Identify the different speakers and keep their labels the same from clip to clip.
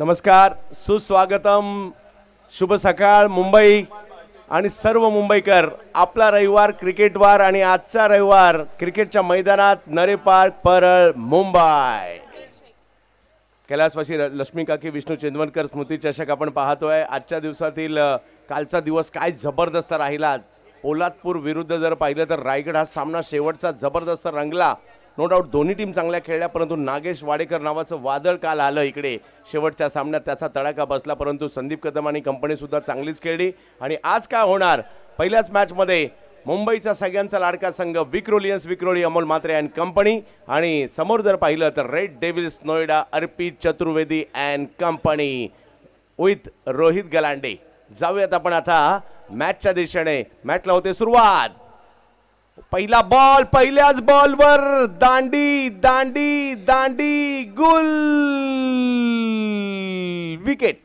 Speaker 1: नमस्कार, सुस्वागतम, शुभ सकाळ मुंबई आणि सर्व मुंबईकर. आपला रविवार क्रिकेटवार आणि आजचा रविवार क्रिकेटच्या मैदानात नरे पार्क परळ मुंबई. कैलासवासी लक्ष्मी काकी विष्णू चेंदवनकर स्मृती चषक आपण पाहतोय. आजच्या दिवसातील कालचा दिवस काय जबरदस्त राहिला. पोलादपूर विरुद्ध जर पाहिलं तर रायगड हा सामना शेवटचा जबरदस्त रंगला. नो डाऊट दोन्ही टीम चांगल्या खेळल्या, परंतु नागेश वाडेकर नावाचं वादळ काल आलं इकडे शेवटच्या सामन्यात, त्याचा तडाखा बसला. परंतु संदीप कदम आणि कंपनी सुद्धा चांगलीच खेळली. आणि आज काय होणार, पहिल्याच मॅचमध्ये मुंबईचा सगळ्यांचा लाडका संघ विक्रोळी अमोल म्हात्रे अँड कंपनी, आणि समोर जर पाहिलं तर red devil's Noida Arpit Chaturvedi and company with Rohit Galande. जाऊयात आपण आता मॅचच्या दिशेने. मॅचला होते सुरुवात. पहिला बॉल, पहिल्याच बॉलवर दांडी दांडी दांडी गुल, विकेट.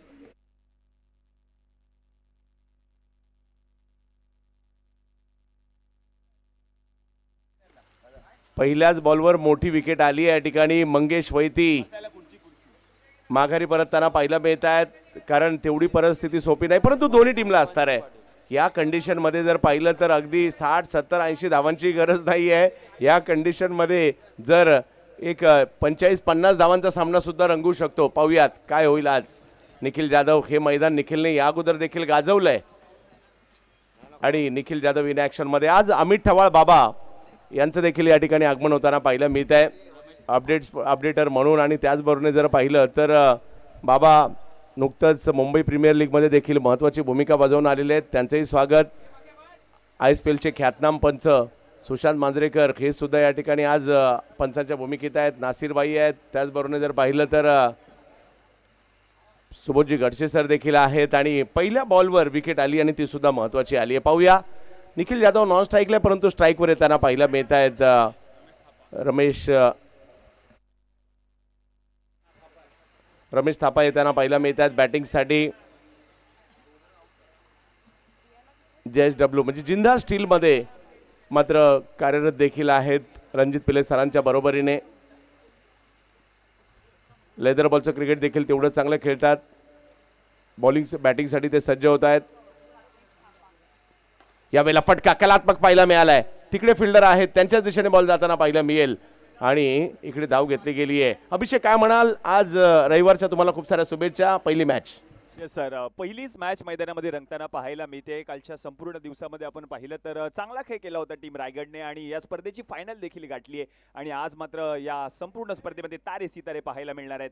Speaker 1: पहिल्याच बॉलवर मोठी विकेट आली या ठिकाणी. मंगेश वैती माघारी परतताना पाहायला मिळत आहेत, कारण तेवढी परिस्थिती सोपी नाही, परंतु दोन्ही टीमला असणार आहे. या कंडिशन मध्ये जर पाहिलं तर अगदी 60, 70, 80 धावांची गरज नाही आहे. या कंडिशन मध्ये जर एक 45, 50 धावांचा सामना सुद्धा रंगू शकतो. पाहूयात काय होईल आज. निखिल जाधव हे मैदान निखिलने या अगोदर देखील गाजवलंय, आणि निखिल जाधव इन ॲक्शन मध्ये आज अमित ठवाळ बाबा यांचं देखील या ठिकाणी आगमन होताना पाहायला मिळत आहे अपडेटर म्हणून. आणि त्याचबरोबर जर पाहिलं तर बाबा नुकतंच मुंबई प्रीमियर लीगमध्ये देखील महत्त्वाची भूमिका बजावून आलेले आहेत. त्यांचंही स्वागत. ISPLचे ख्यातनाम पंच सुशांत मांजरेकर हे सुद्धा या ठिकाणी आज पंचांच्या भूमिकेत आहेत. नासिरबाई आहेत. त्याचबरोबर जर पाहिलं तर सुबोधजी गडसे सर देखील आहेत. आणि पहिल्या बॉलवर विकेट आली आणि ती सुद्धा महत्त्वाची आली आहे. पाहूया. निखिल जाधव नॉन स्ट्राईकला, परंतु स्ट्राईकवर येताना पाहायला मिळत आहेत. रमेश थापा येताना पाहायला मिळतात बॅटिंगसाठी. JSW म्हणजे जिंदाल स्टीलमध्ये मात्र कार्यरत देखील आहेत रणजित पिल्ले सरांच्या बरोबरीने. लेदर बॉलचं क्रिकेट देखील तेवढं चांगलं खेळतात. बॉलिंग बॅटिंगसाठी ते सज्ज होत आहेत. यावेळेला फटका कलात्मक पाहायला मिळालाय. तिकडे फिल्डर आहेत, त्यांच्याच दिशेने बॉल जाताना पाहायला मिळेल, आणि इकडे धाव घेतली गेली आहे. अभिषेक काय म्हणाल, आज रविवारच्या तुम्हाला खूप साऱ्या शुभेच्छा. पहिली मॅच.
Speaker 2: येस सर, पहिलीच मॅच मैदानामध्ये रंगताना पाहायला मिळते. कालच्या संपूर्ण दिवसामध्ये आपण पाहिलं तर चांगला खेळ केला होता टीम रायगडने, आणि या स्पर्धेची फायनल देखील गाठली आहे. आणि आज मात्र या संपूर्ण स्पर्धेमध्ये तारे सितारे पाहायला मिळणार आहेत.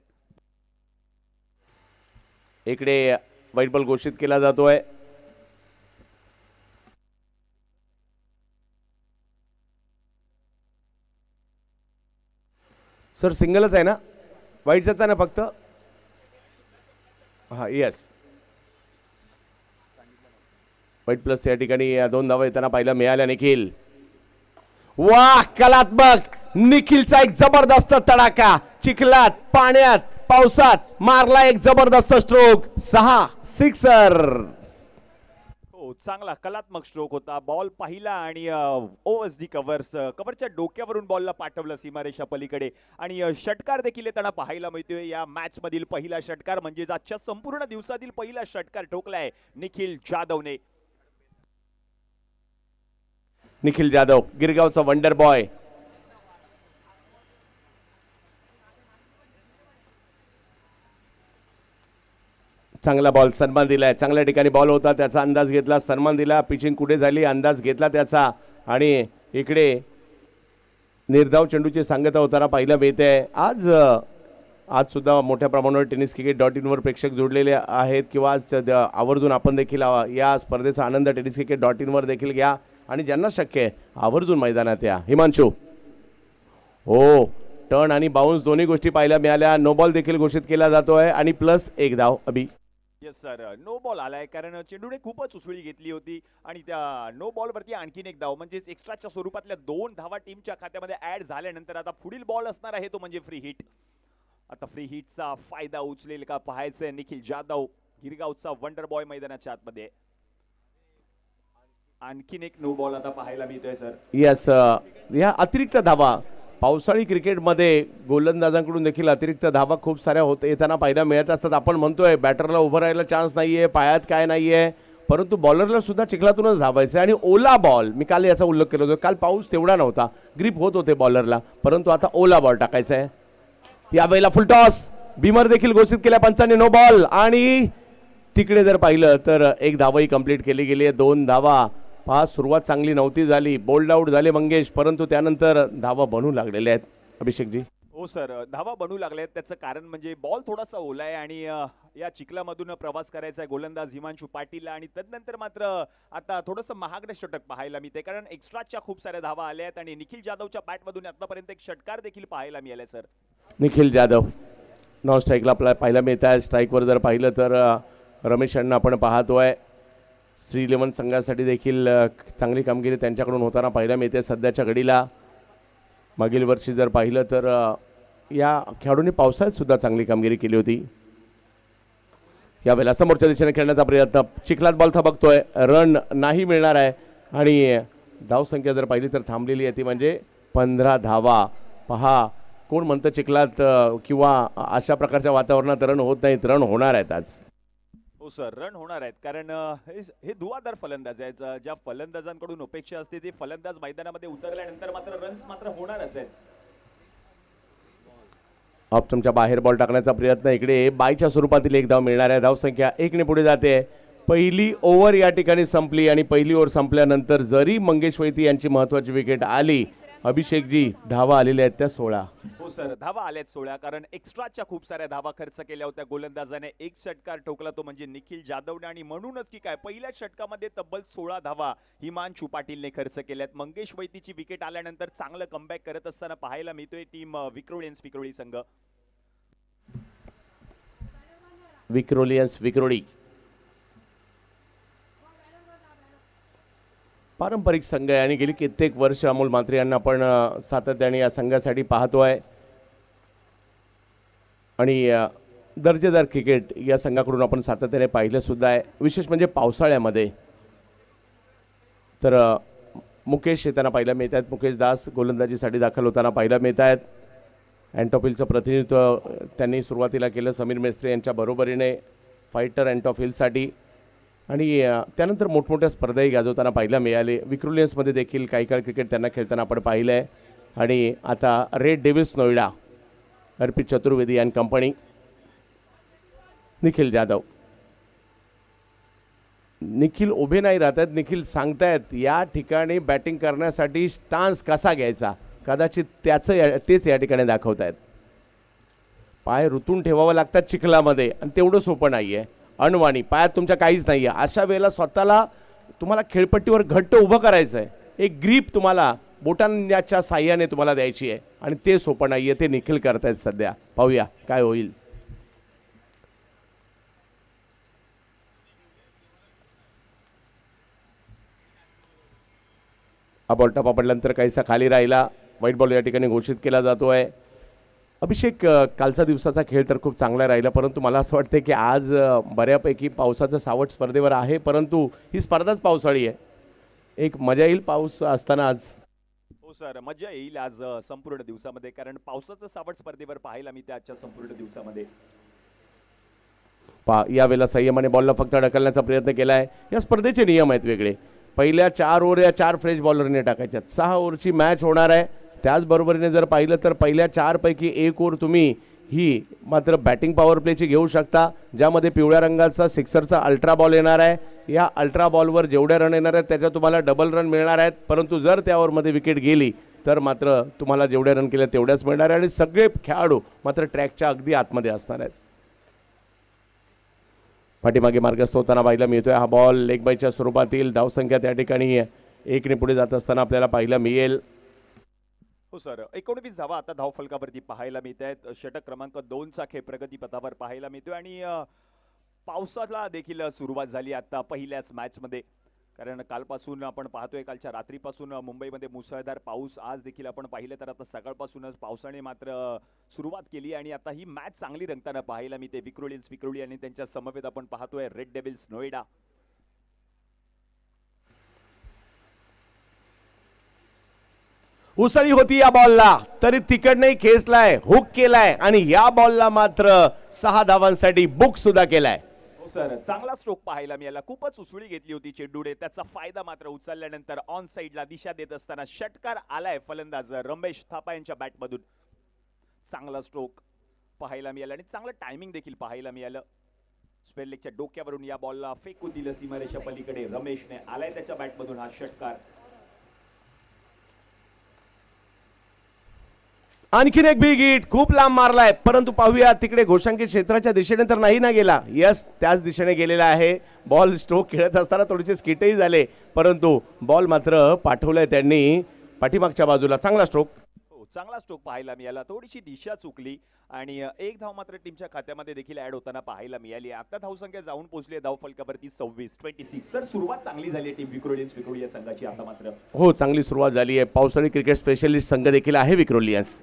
Speaker 1: इकडे व्हाईट बॉल घोषित केला जातोय. सर सिंगलच आहे ना, व्हाईटचाच आहे ना फक्त. हा येस, व्हाईट प्लस या ठिकाणी 2 धावा येताना पाहायला मिळाल्या. निखिल, वाह कलात्मक. निखिलचा एक जबरदस्त तडाखा, चिखलात, पाण्यात, पावसात मारला एक जबरदस्त स्ट्रोक. 6 सिक्सर.
Speaker 2: चांगला कलात्मक स्ट्रोक होता. बॉल पाहिला आणि OSD कव्हरच्या डोक्यावरून बॉलला पाठवलं सीमारेषा पलीकडे, आणि षटकार देखील येताना पाहायला मिळतोय. या मॅच मधील पहिला षटकार म्हणजे आजच्या संपूर्ण दिवसातील पहिला षटकार ठोकलाय निखिल जाधवने.
Speaker 1: निखिल जाधव गिरगावचा वंडर बॉय. चांगला बॉल, सन्मान दिलाय. चांगल्या ठिकाणी बॉल होता, त्याचा अंदाज घेतला, सन्मान दिला. पिचिंग कुठे झाली अंदाज घेतला त्याचा, आणि इकडे निर्धाव चेंडूची सांगता होताना पाहिलं मिळते. आज सुद्धा मोठ्या प्रमाणावर tenniscricket.in वर प्रेक्षक जोडलेले आहेत, किंवा आज आवर्जून आपण देखील या स्पर्धेचा आनंद tenniscricket.in वर देखील घ्या, आणि ज्यांना शक्य आहे आवर्जून मैदानात या. हिमांशू, हो, टर्न आणि बाउन्स दोन्ही गोष्टी पाहायला मिळाल्या. नो बॉल देखील घोषित केला जातोय, आणि प्लस 1 धाव. अभि,
Speaker 2: येस सर, नो बॉल आलाय, कारण चेंडूने खूपच उसळी घेतली होती, आणि त्या नो बॉल वरती आणखीन 1 धाव म्हणजे एक्स्ट्राच्या स्वरूपातल्या 2 धावा टीमच्या खात्यामध्ये ऍड झाल्यानंतर आता पुढील बॉल असणार आहे तो म्हणजे फ्री हिट. आता फ्री हिटचा फायदा उचलेल का पाहायचंय निखिल जाधव. गिरगावचा वंडर बॉय मैदानाच्या आतमध्ये. आणखीन एक नो बॉल आता पाहायला मिळतोय सर.
Speaker 1: यस, या अतिरिक्त धावा पावसाळी क्रिकेटमध्ये गोलंदाजांकडून देखील अतिरिक्त धावा खूप साऱ्या येताना पाहायला मिळत असतात. आपण म्हणतोय बॅटरला उभं राहायला चान्स नाहीये, पायात काय नाहीये, परंतु बॉलरला सुद्धा चिखलातूनच धावायचं आणि ओला बॉल, मी काल याचा उल्लेख केला होता, काल पाऊस तेवढा नव्हता, ग्रीप होत होते बॉलरला, परंतु आता ओला बॉल टाकायचा आहे. यावेळेला फुल टॉस, बीमर देखील घोषित केल्या पंचांनी, नो बॉल. आणि तिकडे जर पाहिलं तर एक धावाही कंप्लीट केली गेली आहे, 2 धावा. पहा, सुरुवात चांगली नव्हती झाली, बोल्ड आउट झाले मंगेश, परंतु त्यानंतर धावा बनू लागलेल्या आहेत. अभिषेकजी.
Speaker 2: हो सर, धावा बनू लागले. त्याचं कारण म्हणजे बॉल थोडासा ओला आहे आणि या चिखलामधून प्रवास करायचा आहे गोलंदाज हिमांशू पाटील. आणि तदनंतर मात्र आता थोडंसं महागडं षटक पाहायला मिळते, कारण एक्स्ट्राच्या खूप साऱ्या धावा आल्या आहेत आणि निखिल जाधवच्या बॅटमधून आतापर्यंत एक षटकार देखील पाहायला मिळाले सर.
Speaker 1: निखिल जाधव नॉन स्ट्राईकला पाहायला मिळत आहे. स्ट्राईकवर जर पाहिलं तर रमेश अण्णा आपण पाहतोय. श्री11 संघासाठी देखील चांगली कामगिरी त्यांच्याकडून होताना पाहायला मिळते सध्याच्या घडीला. मागील वर्षी जर पाहिलं तर या खेळाडूंनी पावसाळ्यात सुद्धा चांगली कामगिरी केली होती. यावेळेला समोरच्या दिशेने खेळण्याचा प्रयत्न, चिखलात बॉल थबकतोय, रन नाही मिळणार आहे आणि धावसंख्या जर पाहिली तर थांबलेली आहे ती म्हणजे 15 धावा. पहा, कोण म्हणतं चिखलात किंवा अशा प्रकारच्या वातावरणात रन होत नाहीत, रन होणार आहेत आज.
Speaker 2: हो सर, रन होणार आहेत, कारण हे धुवाधार फलंदाज आहेत. ज्या फलंदाजांकडून अपेक्षा असते ते फलंदाज मैदानामध्ये उतरल्यानंतर मात्र रन्स मात्र होणारच आहेत.
Speaker 1: ऑप्शनच्या बाहेर बॉल टाकण्याचा प्रयत्न, इकडे बायच्या स्वरूपातील एक धाव मिळणार आहे. धावसंख्या 1 ने पुढे जाते. पहिली ओव्हर या ठिकाणी संपली आणि पहिली ओव्हर संपल्यानंतर जरी मंगेश वैती यांची महत्त्वाची विकेट आली, अभिषेकजी, धावा आलेल्या आहेत त्या 16.
Speaker 2: हो सर, धावा आल्यात 16, कारण एक्स्ट्राच्या खूप साऱ्या धावा खर्च केल्या होत्या गोलंदाजाने. एक षटकार ठोकला तो म्हणजे निखिल जाधवने, आणि म्हणूनच की काय पहिल्या षटकामध्ये तब्बल 16 धावा हिमांशू पाटीलने खर्च केल्यात. मंगेश वैतीची विकेट आल्यानंतर चांगलं कमबॅक करत असताना पाहायला मिळतोय टीम विक्रोळी संघ.
Speaker 1: विक्रोळी पारंपरिक संघ आहे आणि गेली कित्येक वर्ष अमोल म्हात्रे यांना आपण सातत्याने या संघासाठी पाहतोय आणि दर्जेदार क्रिकेट या संघाकडून आपण सातत्याने पाहिलं सुद्धा आहे. विशेष म्हणजे पावसाळ्यामध्ये तर मुकेश येताना पाहायला मिळत आहेत, मुकेश दास गोलंदाजीसाठी दाखल होताना पाहायला मिळत आहेत. अँटॉफिलचं प्रतिनिधित्व त्यांनी सुरुवातीला केलं समीर मेस्त्री यांच्या बरोबरीने फायटर अँटॉफिलसाठी, आणि त्यानंतर मोठमोठ्या स्पर्धाही गाजवताना पाहायला मिळाले. विक्रोलियन्समध्ये देखील काही काळ क्रिकेट त्यांना खेळताना आपण पाहिलं आहे. आणि आता red devil's Noida, Arpit Chaturvedi and company. Nikhil Jadhav, Nikhil उभे नाही राहत आहेत, निखिल सांगतायत या ठिकाणी बॅटिंग करण्यासाठी स्टान्स कसा घ्यायचा, कदाचित तेच या ठिकाणी दाखवत आहेत. पाय रुतून ठेवावं लागतात चिखलामध्ये आणि तेवढं सोपं नाही आहे. अणवाणी पायात तुमच्या काहीच नाही आहे, अशा वेळेला स्वतःला तुम्हाला खेळपट्टीवर घट्ट उभं करायचं आहे. एक ग्रीप तुम्हाला बोटांच्या साह्याने तुम्हाला द्यायची आहे आणि ते सोपं नाही आहे. ते निखिल करतायत सध्या. पाहूया काय होईल. हा बॉल टप्पा पडल्यानंतर काहीसा खाली राहिला, व्हाईट बॉल या ठिकाणी घोषित केला जातोय. अभिषेक, कालचा दिवसाचा खेळ तर खूप चांगला राहिला, परंतु मला असं वाटतं की आज बऱ्यापैकी पावसाचं सावट स्पर्धेवर आहे, परंतु ही स्पर्धाच पावसाळी आहे. एक मजा येईल पाऊस असताना आज.
Speaker 2: हो सर, मजा येईल आज संपूर्ण दिवसामध्ये, कारण पावसाचं सावट स्पर्धेवर पाहायला मी आजच्या संपूर्ण दिवसामध्ये.
Speaker 1: यावेळेला संयमाने बॉलला फक्त ढकलण्याचा प्रयत्न केला आहे. या स्पर्धेचे नियम आहेत वेगळे. पहिल्या 4 ओव्हर या 4 फ्रेश बॉलरने टाकायच्यात. 6 ओव्हरची मॅच होणार आहे. त्याचबरोबरीने जर पाहिलं तर पहिल्या 4 पैकी 1 ओव्हर तुम्ही ही मात्र बॅटिंग पॉवर प्लेची घेऊ शकता, ज्यामध्ये पिवळ्या रंगाचा सिक्सरचा अल्ट्रा बॉल येणार आहे. या अल्ट्रा बॉलवर जेवढ्या रन येणार आहेत त्याच्यात तुम्हाला डबल रन मिळणार आहेत, परंतु जर त्या ओव्हरमध्ये विकेट गेली तर मात्र तुम्हाला जेवढ्या रन केल्या तेवढ्याच मिळणार आहे आणि सगळे खेळाडू मात्र ट्रॅकच्या अगदी आतमध्ये असणार आहेत. पाठीमागे मार्गस्थ होताना पाहायला मिळतोय हा बॉल लेग बायच्या स्वरूपातील. धावसंख्या त्या ठिकाणी 1 ने पुढे जात असताना आपल्याला पाहायला मिळेल.
Speaker 2: हो सर, 19 धावा आता धावफलकावरती पाहायला मिळत आहेत. षटक क्रमांक 2चा खेळ प्रगतीपथावर पाहायला मिळतोय आणि पावसाला देखील सुरुवात झाली आता पहिल्याच मॅचमध्ये, कारण कालपासून आपण पाहतोय, कालच्या रात्रीपासून मुंबईमध्ये मुसळधार पाऊस. आज देखील आपण पाहिलं तर आता सकाळपासूनच पावसाने मात्र सुरुवात केली आणि आता ही मॅच चांगली रंगताना पाहायला मिळते. विक्रोळी आणि त्यांच्या समवेत आपण पाहतोय रेड डेव्हिल्स नोएडा.
Speaker 1: उसळी होती या बॉलला तरी तिकडनंही खेचलाय, हुक केलाय आणि या बॉलला मात्र 6 धावांसाठी बुक सुद्धा केलाय.
Speaker 2: सर चांगला स्ट्रोक पाहायला मिळाला. खूपच उसळी घेतली होती चेंडूने, त्याचा फायदा मात्र उचलल्यानंतर ऑन साइडला दिशा देत असताना षटकार आलाय फलंदाज रमेश थापा यांच्या बॅटमधून. चांगला स्ट्रोक पाहायला मिळाला आणि चांगलं टायमिंग देखील पाहायला मिळालं. स्पेल डोक्यावरून या बॉलला फेकून दिलं सीमारेषा पलीकडे. रमेशने आलाय त्याच्या बॅटमधून हा षटकार.
Speaker 1: आणखीन एक बिग हिट, खूप लांब मारलाय परंतु पाहूया तिकडे घोषांकित क्षेत्राच्या दिशेने तर नाही ना गेला. यस, त्याच दिशेने गेलेला आहे. बॉल स्ट्रोक खेळत असताना थोडेसे स्किटही झाले परंतु बॉल मात्र पाठवलाय त्यांनी पाठीमागच्या बाजूला. चांगला स्ट्रोक.
Speaker 2: चांगला स्ट्रोक पाहायला मिळाला. थोडीशी दिशा चुकली आणि एक धाव मात्र टीमच्या खात्यामध्ये देखील ऍड होताना पाहायला मिळाली. आता धावसंख्या जाऊन पोहोचली धाव फलकावरती 26. सर सुरुवात चांगली झाली आहे टीम विक्रोलियन्स संघाची आता मात्र.
Speaker 1: हो, चांगली सुरुवात झाली आहे. पावसाळी क्रिकेट स्पेशलिस्ट संघ देखील आहे विक्रोलियन्स.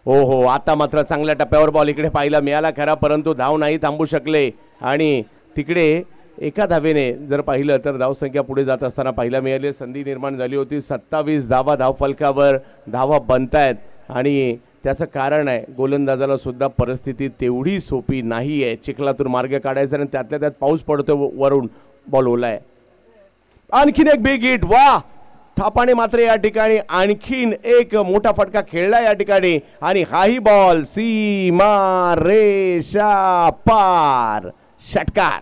Speaker 1: हो, आता मात्र चांगल्या टप्प्यावर बॉल इकडे पाहायला मिळाला खरा परंतु धाव नाही थांबू शकले आणि तिकडे एका धावेने जर पाहिलं तर धावसंख्या पुढे जात असताना पाहायला मिळाली. संधी निर्माण झाली होती. 27 धावा धाव फलकावर. धावा बनतायत आणि त्याचं कारण आहे गोलंदाजाला सुद्धा परिस्थिती तेवढी सोपी नाही आहे. चिखलातून मार्ग काढायचा आणि त्यातल्या त्यात पाऊस पडतो, वरून बॉल ओलाय. आणखीन एक बिग हिट. वा, थापाने मात्र या ठिकाणी आणखीन एक मोठा फटका खेळला या ठिकाणी आणि हाही बॉल सीमा रेषा पार. षटकार.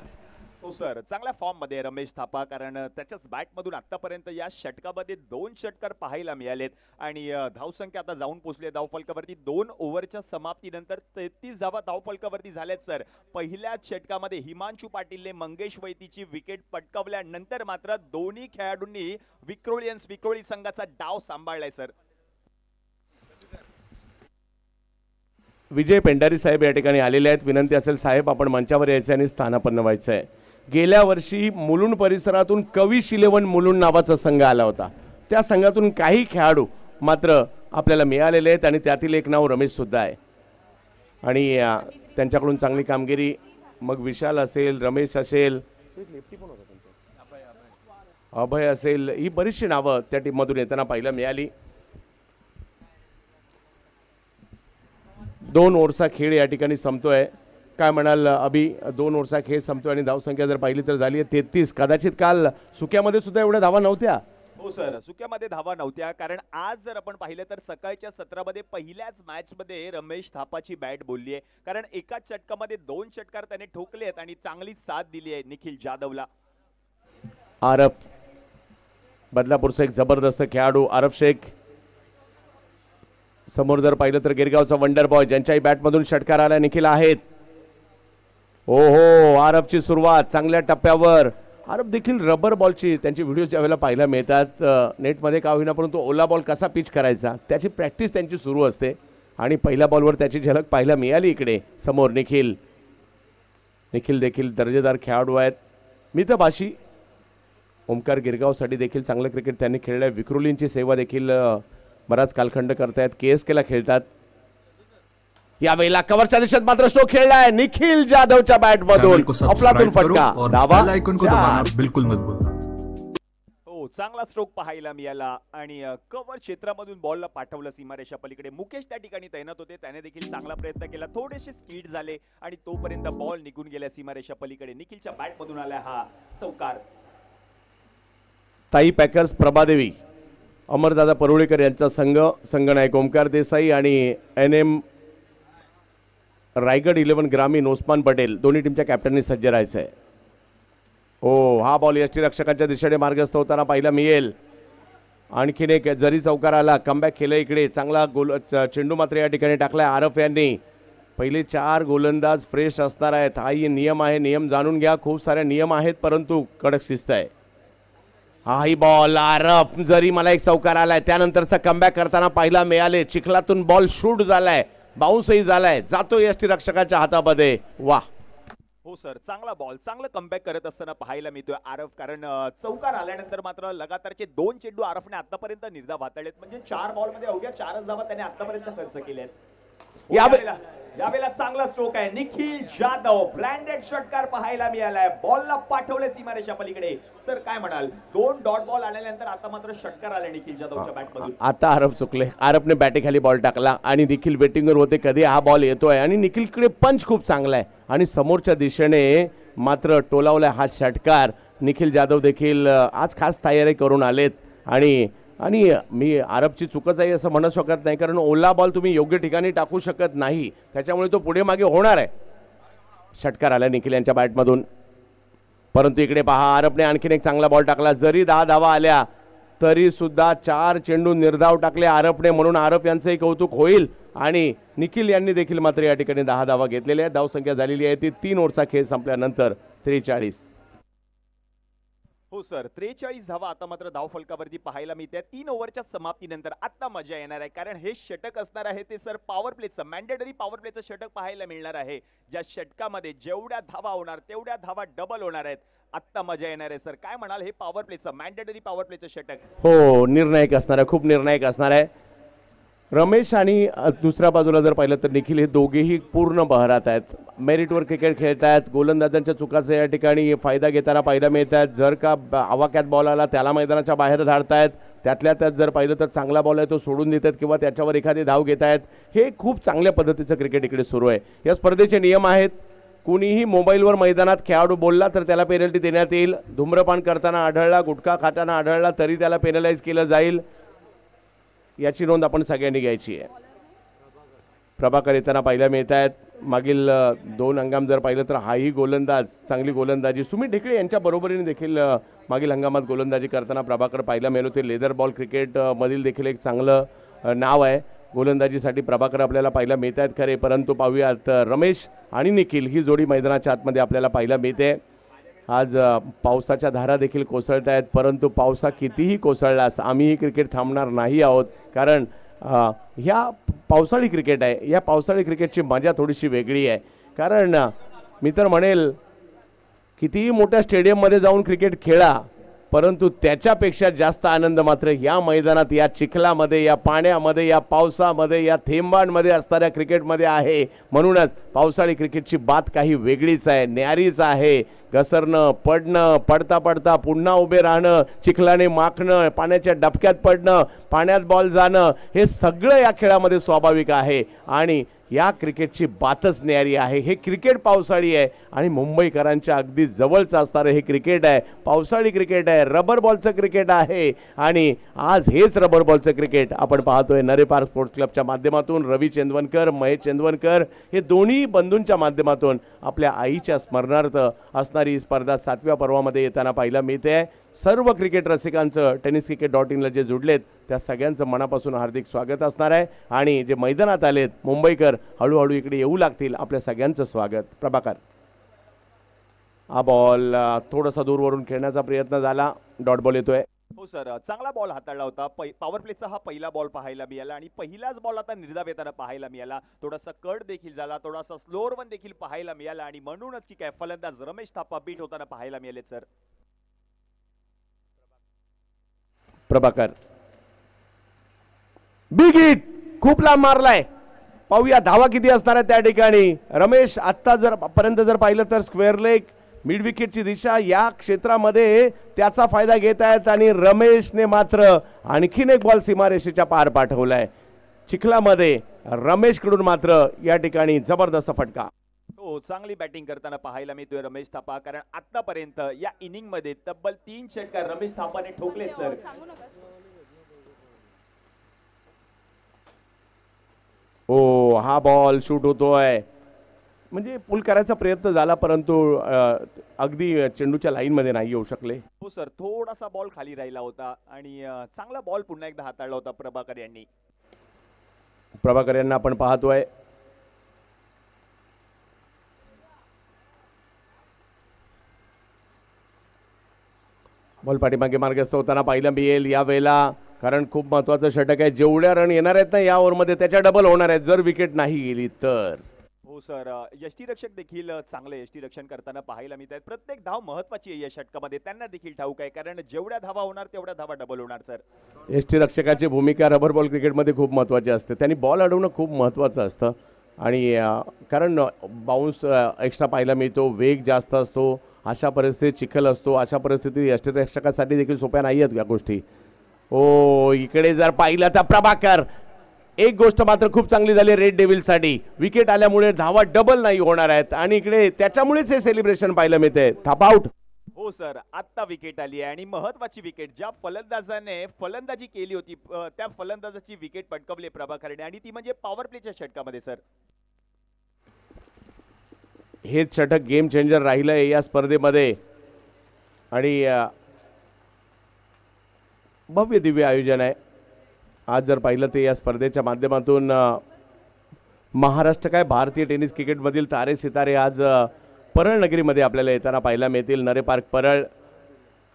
Speaker 2: सर चांगल्या फॉर्म मध्ये रमेश थापा, कारण त्याच्याच बॅट मधून आतापर्यंत या षटकामध्ये 2 षटकार पाहायला मिळालेत आणि धावसंख्या आता जाऊन पोहोचली धाव फलकावरती. 2 ओव्हरच्या समाप्तीनंतर 33 धावा धाव फलकावरती झाल्यात. सर पहिल्याच षटकामध्ये हिमांशू पाटीलने मंगेश वैतीची विकेट पटकावल्यानंतर मात्र दोन्ही खेळाडूंनी विक्रोळी संघाचा डाव सांभाळलाय. सर
Speaker 1: विजय पेंढारी साहेब या ठिकाणी आलेले आहेत. विनंती असेल साहेब आपण मंचावर यायचं आणि स्थानापन्न व्हायचं आहे. गेल्या वर्षी मुलुंड परिसरातून कविश 11 मुलुंड नावाचा संघ आला होता. त्या संघातून काही खेळाडू मात्र आपल्याला मिळालेले आहेत आणि त्यातील एक नाव रमेश सुद्धा आहे आणि त्यांच्याकडून चांगली कामगिरी. मग विशाल असेल, रमेश असेल, अभय असेल, ही बरीचशी नावं त्या टीममधून येताना पाहायला मिळाली. 2 ओव्हरचा खेळ या ठिकाणी संपतोय. काय म्हणाल अभि? 2 ओव्हरचा खेळ संपतोय आणि धावसंख्या जर पाहिली तर झाली आहे 33. कदाचित काल सुक्यामध्ये सुद्धा एवढ्या धावा नव्हत्या.
Speaker 2: हो सर, सुक्यामध्ये धावा नव्हत्या कारण आज जर आपण पाहिलं तर सकाळच्या सत्रामध्ये पहिल्याच मॅच मध्ये रमेश थापाची बॅट बोलली आहे, कारण एकाच षटकामध्ये 2 षटकार त्याने ठोकले आहेत आणि चांगली साथ दिली आहे निखिल जाधवला.
Speaker 1: आरफ बदलापूरचा एक जबरदस्त खेळाडू आरफ शेख. समोर जर पाहिलं तर गिरगावचा वंडर बॉय ज्यांच्याही बॅटमधून षटकार आला निखिल आहेत. हो, आरफची सुरुवात चांगल्या टप्प्यावर. आरफ देखील रबर बॉलची त्यांची व्हिडिओ ज्यावेळेला पाहायला मिळतात नेटमध्ये का होईना परंतु ओला बॉल कसा पिच करायचा त्याची प्रॅक्टिस त्यांची सुरू असते आणि पहिल्या बॉलवर त्याची झलक पाहायला मिळाली. इकडे समोर निखिल देखील दर्जेदार खेळाडू आहेत. मितभाषी ओमकार गिरगावसाठी देखील चांगलं क्रिकेट त्यांनी खेळलं. विक्रोलींची सेवा देखील बराच कालखंड करतायत. KSKला खेळतात. यावेळेला कव्हरच्या दिशेत मात्र स्ट्रोक खेळलाय निखिल जाधवच्या बॅटमधून. अफलातून फटका. धावा
Speaker 3: बिलकुल मत बोलना.
Speaker 2: हो, चांगला स्ट्रोक पाहायला मिळाला आणि कव्हर क्षेत्रामधून बॉलला पाठवलं सीमारेषा पलीकडे. मुकेश त्या ठिकाणी तैनात होते, त्याने देखील चांगला प्रयत्न केला. थोडेसे स्किड झाले आणि तोपर्यंत बॉल निघून गेल्या सीमारेषा पलीकडे. निखिलच्या बॅटमधून आला हा चौकार.
Speaker 1: ताई पॅकर्स प्रभादेवी, अमरदादा परुळेकर यांचा संघनायक ओमकार देसाई आणि NM रायगड 11 ग्रामीण ओस्मान पटेल दोन्ही टीमच्या कॅप्टननी सज्ज राहायचं आहे. हो, हा बॉल यष्टीरक्षकांच्या दिशेने मार्गस्थ होताना पाहायला मिळेल. आणखीन एक जरी चौकार आला. कमबॅक केलं इकडे. चांगला चेंडू मात्र या ठिकाणी टाकलाय आरफ यांनी. पहिले 4 गोलंदाज फ्रेश असणार आहेत. हाही नियम आहे, नियम जाणून घ्या. खूप सारे नियम आहेत परंतु कडक शिस्त आहे. हाही बॉल आरफ. जरी मला एक चौकार आलाय त्यानंतरचा कमबॅक करताना पाहायला मिळाले. चिखलातून बॉल शूट झालाय, बाउन्सही झालाय, जातो यष्टीरक्षकाच्या हातामध्ये. वा.
Speaker 2: हो सर, चांगला बॉल, चांगलं कमबॅक करत असताना पाहायला मिळतोय आरफ, कारण चौकार आल्यानंतर मात्र लगातारचे 2 चेंडू आरफने आतापर्यंत निर्धाव हाताळलेत. म्हणजे 4 बॉल मध्ये अवघ्या 4च धावा त्याने आतापर्यंत खर्च केल्यात. यावेळेला चांगला स्ट्रोक आहे. निखिल जाधव ब्रँडेड षटकार पाहायला मिळालाय. बॉलला पाठवले सीमारेषा पलीकडे. सर काय म्हणाल, 2 डॉट बॉल आल्यानंतर आता मात्र षटकार आले निखिल जाधवच्या बॅटमधून.
Speaker 1: आता आरब चुकले. आरबने बॅटेखाली बॉल टाकला आणि निखिल वेटिंगवर होते कधी हा बॉल येतोय आणि निखिलकडे पंच खूप चांगला आहे आणि समोरच्या दिशेने मात्र टोलावलाय हा षटकार. निखिल जाधव देखील आज खास तयारी करून आलेत आणि मी आरबची चुकच आहे असं म्हणू शकत नाही, कारण ओला बॉल तुम्ही योग्य ठिकाणी टाकू शकत नाही, त्याच्यामुळे तो पुढे मागे होणार आहे. षटकार आला निखिल यांच्या बॅटमधून. परंतु इकडे पहा, आरबने आणखीन एक चांगला बॉल टाकला. जरी 10 धावा आल्या तरी सुद्धा 4 चेंडू निर्धाव टाकले आरबने, म्हणून आरब यांचंही कौतुक होईल. आणि निखिल यांनी देखील मात्र या ठिकाणी 10 धावा घेतलेल्या आहेत. धावसंख्या झालेली आहे ती 3 ओव्हरचा खेळ संपल्यानंतर 43.
Speaker 2: हो सर, 43 धावा आता मात्र धावफलकावरती पाहायला मिळते 3 ओव्हरच्या समाप्तीनंतर. आता मजा येणार आहे, कारण हे षटक असणार आहे ते सर पॉवर प्लेचं, मॅन्डेटरी पॉवर प्लेचं षटक पाहायला मिळणार आहे. ज्या षटकामध्ये जेवढ्या धावा होणार तेवढ्या धावा डबल होणार आहेत. आता मजा येणार आहे सर. काय म्हणाल, हे पॉवर प्लेचं, मॅन्डेटरी पॉवर प्लेचं षटक?
Speaker 1: हो, निर्णायक असणार आहे, खूप निर्णायक असणार आहे. रमेश आणि दुसऱ्या बाजूला जर पाहिलं तर निखिल, हे दोघेही पूर्ण बहरात आहेत, मेरिटवर क्रिकेट खेळत आहेत. गोलंदाजांच्या चुकाचा या ठिकाणी फायदा घेताना पाहायला मिळत आहेत. जर का आवाक्यात बॉल आला त्याला मैदानाच्या बाहेर धाडतायत, त्यातल्या त्यात जर पाहिलं तर चांगला बॉल आहे तो सोडून देतात किंवा त्याच्यावर एखादी धाव घेत आहेत. हे खूप चांगल्या पद्धतीचं क्रिकेट इकडे सुरू आहे. या स्पर्धेचे नियम आहेत. कुणीही मोबाईलवर मैदानात खेळाडू बोलला तर त्याला पेनल्टी देण्यात येईल. धूम्रपान करताना आढळला, गुटखा खाताना आढळला तरी त्याला पेनलाइज केलं जाईल. याची नोंद आपण सगळ्यांनी घ्यायची आहे. प्रभाकर येताना पाहायला मिळत आहेत. मागील 2 हंगाम जर पाहिलं तर हाही गोलंदाज, चांगली गोलंदाजी सुमित ढेकळे यांच्या बरोबरीने देखील मागील हंगामात गोलंदाजी करताना प्रभाकर पाहायला मिळत होते. लेदर बॉल क्रिकेट मधील देखील एक चांगलं नाव आहे. गोलंदाजीसाठी प्रभाकर आपल्याला पाहायला मिळत आहेत खरे, परंतु पाहूयात रमेश आणि निखिल ही जोडी मैदानाच्या आतमध्ये आपल्याला पाहायला मिळते. आज पावसाच्या धारा देखील कोसळत आहेत, परंतु पावसा कितीही कोसळलास आम्हीही क्रिकेट थांबणार नाही आहोत, कारण ह्या पावसाळी क्रिकेट आहे. या पावसाळी क्रिकेटची मजा थोडीशी वेगळी आहे. कारण मी तर म्हणेल कितीही मोठ्या स्टेडियममध्ये जाऊन क्रिकेट खेळा, परंतु त्याच्यापेक्षा जास्त आनंद मात्र या मैदानात, या चिखलामध्ये, या पाण्यामध्ये, या पावसामध्ये, या थेंबांमध्ये असणाऱ्या क्रिकेटमध्ये आहे. म्हणूनच पावसाळी क्रिकेटची बात काही वेगळीच आहे, न्यारीच आहे. घसरणं, पडणं, पडता पडता पुन्हा उभे राहणं, चिखलाने माखणं, पाण्याच्या डबक्यात पडणं, पाण्यात बॉल जाणं, हे सगळं या खेळामध्ये स्वाभाविक आहे आणि या क्रिकेटची बातच न्यारी आहे. हे क्रिकेट पावसाळी आहे आणि मुंबईकरांच्या अगदी जवळचं असणारं हे क्रिकेट आहे. पावसाळी क्रिकेट आहे, रबर बॉलचं क्रिकेट आहे आणि आज हेच रबर बॉलचं क्रिकेट आपण पाहतोय नरे पार्क स्पोर्ट्स क्लबच्या माध्यमातून. रवी चंदवनकर, महेश चंदवनकर हे दोन्ही बंधूंच्या माध्यमातून आपल्या आईच्या स्मरणार्थ असणारी ही स्पर्धा 7व्या पर्वामध्ये येताना पाहायला मिळते. सर्व क्रिकेट रसिकांचं tenniscricket.in जे जुडलेत त्या सगळ्यांचं मनापासून हार्दिक स्वागत असणार आहे आणि जे मैदानात आलेत मुंबईकर हळूहळू इकडे येऊ लागतील. आपल्या सगळ्यांचं स्वागत. प्रभाकर, हा बॉल थोडासा दूरवरून खेळण्याचा प्रयत्न झाला, डॉट बॉल येतोय.
Speaker 2: हो सर, चांगला बॉल हाताळला होता. पॉवर प्लेचा हा पहिला बॉल पाहायला मिळाला आणि पहिलाच बॉल आता निर्धाव येताना पाहायला मिळाला. थोडासा कट देखील झाला, थोडासा स्लोअर वन देखील पाहायला मिळाला आणि म्हणूनच की काय फलंदाज रमेश थापा बीट होताना पाहायला मिळाले. सर
Speaker 1: प्रभाकर, बिग हिट, खूप लांब मारलाय. पाहूया धावा किती असणार आहे त्या ठिकाणी. रमेश आत्ता जर पर्यंत जर पाहिलं तर स्क्वेअर लेग, मिड विकेटची दिशा या क्षेत्रामध्ये त्याचा फायदा घेत आहेत आणि रमेशने मात्र आणखीन एक बॉल सीमारेषेच्या पार पाठवलाय. चिखलामध्ये रमेशकडून मात्र या ठिकाणी जबरदस्त फटका.
Speaker 2: हो, चांगली बॅटिंग करताना पाहायला मिळतोय रमेश थापा, कारण आतापर्यंत या इनिंग मध्ये तब्बल 3 षटकार रमेश थापाने ठोकले. सर
Speaker 1: ओ, हा बॉल शूट होतोय, म्हणजे पुल करायचा प्रयत्न झाला परंतु अगदी चेंडूच्या लाईन मध्ये नाही येऊ शकले.
Speaker 2: हो सर, थोडासा बॉल खाली राहिला होता आणि चांगला बॉल पुन्हा एकदा हाताळला होता प्रभाकर यांनी.
Speaker 1: प्रभाकर यांना आपण पाहतोय. बॉल पाठीमागे मार्गस्थ होताना पाहिलं मिळेल या वेळेला, कारण खूप महत्वाचं षटक आहे. जेवढ्या रन येणार आहेत ना या ओव्हरमध्ये त्याच्या डबल होणार आहेत जर विकेट नाही गेली तर.
Speaker 2: हो सर, यष्टीरक्षक देखील चांगले यष्टीरक्षण करताना पाहायला मिळत आहेत. प्रत्येक धाव महत्वाची आहे या षटकामध्ये, त्यांना देखील ठाऊक आहे, कारण जेवढ्या धावा होणार तेवढ्या धावा डबल होणार. सर
Speaker 1: यष्टीरक्षकाची भूमिका रबर बॉल क्रिकेटमध्ये खूप महत्वाची असते. त्यांनी बॉल अडवणं खूप महत्वाचं असतं आणि कारण बाउन्स एक्स्ट्रा पाहायला मिळतो, वेग जास्त असतो, अशा परिस्थितीत चिखल असतो, अशा परिस्थितीत यष्टिरक्षकासाठी देखील सोप्या नाही आहेत या गोष्टी. ओ इकडे जर पाहिलं तर प्रभाकर, एक गोष्ट मात्र खूप चांगली झाली रेड डेव्हिलसाठी, विकेट आल्यामुळे धावा डबल नाही होणार आहेत आणि इकडे त्याच्यामुळेच हे सेलिब्रेशन पाहायला मिळते. थाप आउट.
Speaker 2: हो सर, आत्ता विकेट आली आहे आणि महत्वाची विकेट. ज्या फलंदाजाने फलंदाजी केली होती त्या फलंदाजाची विकेट पटकावली प्रभाकरने आणि ती म्हणजे पॉवर प्लेच्या षटकामध्ये सर.
Speaker 1: हेच षटक गेम चेंजर राहिलंय या स्पर्धेमध्ये आणि भव्य दिव्य आयोजन आहे. आज जर पाहिलं ते या स्पर्धेच्या माध्यमातून महाराष्ट्र काय भारतीय टेनिस क्रिकेटमधील तारे सितारे आज परळ नगरीमध्ये आपल्याला येताना पाहायला मिळतील. नरे पार्क परळ.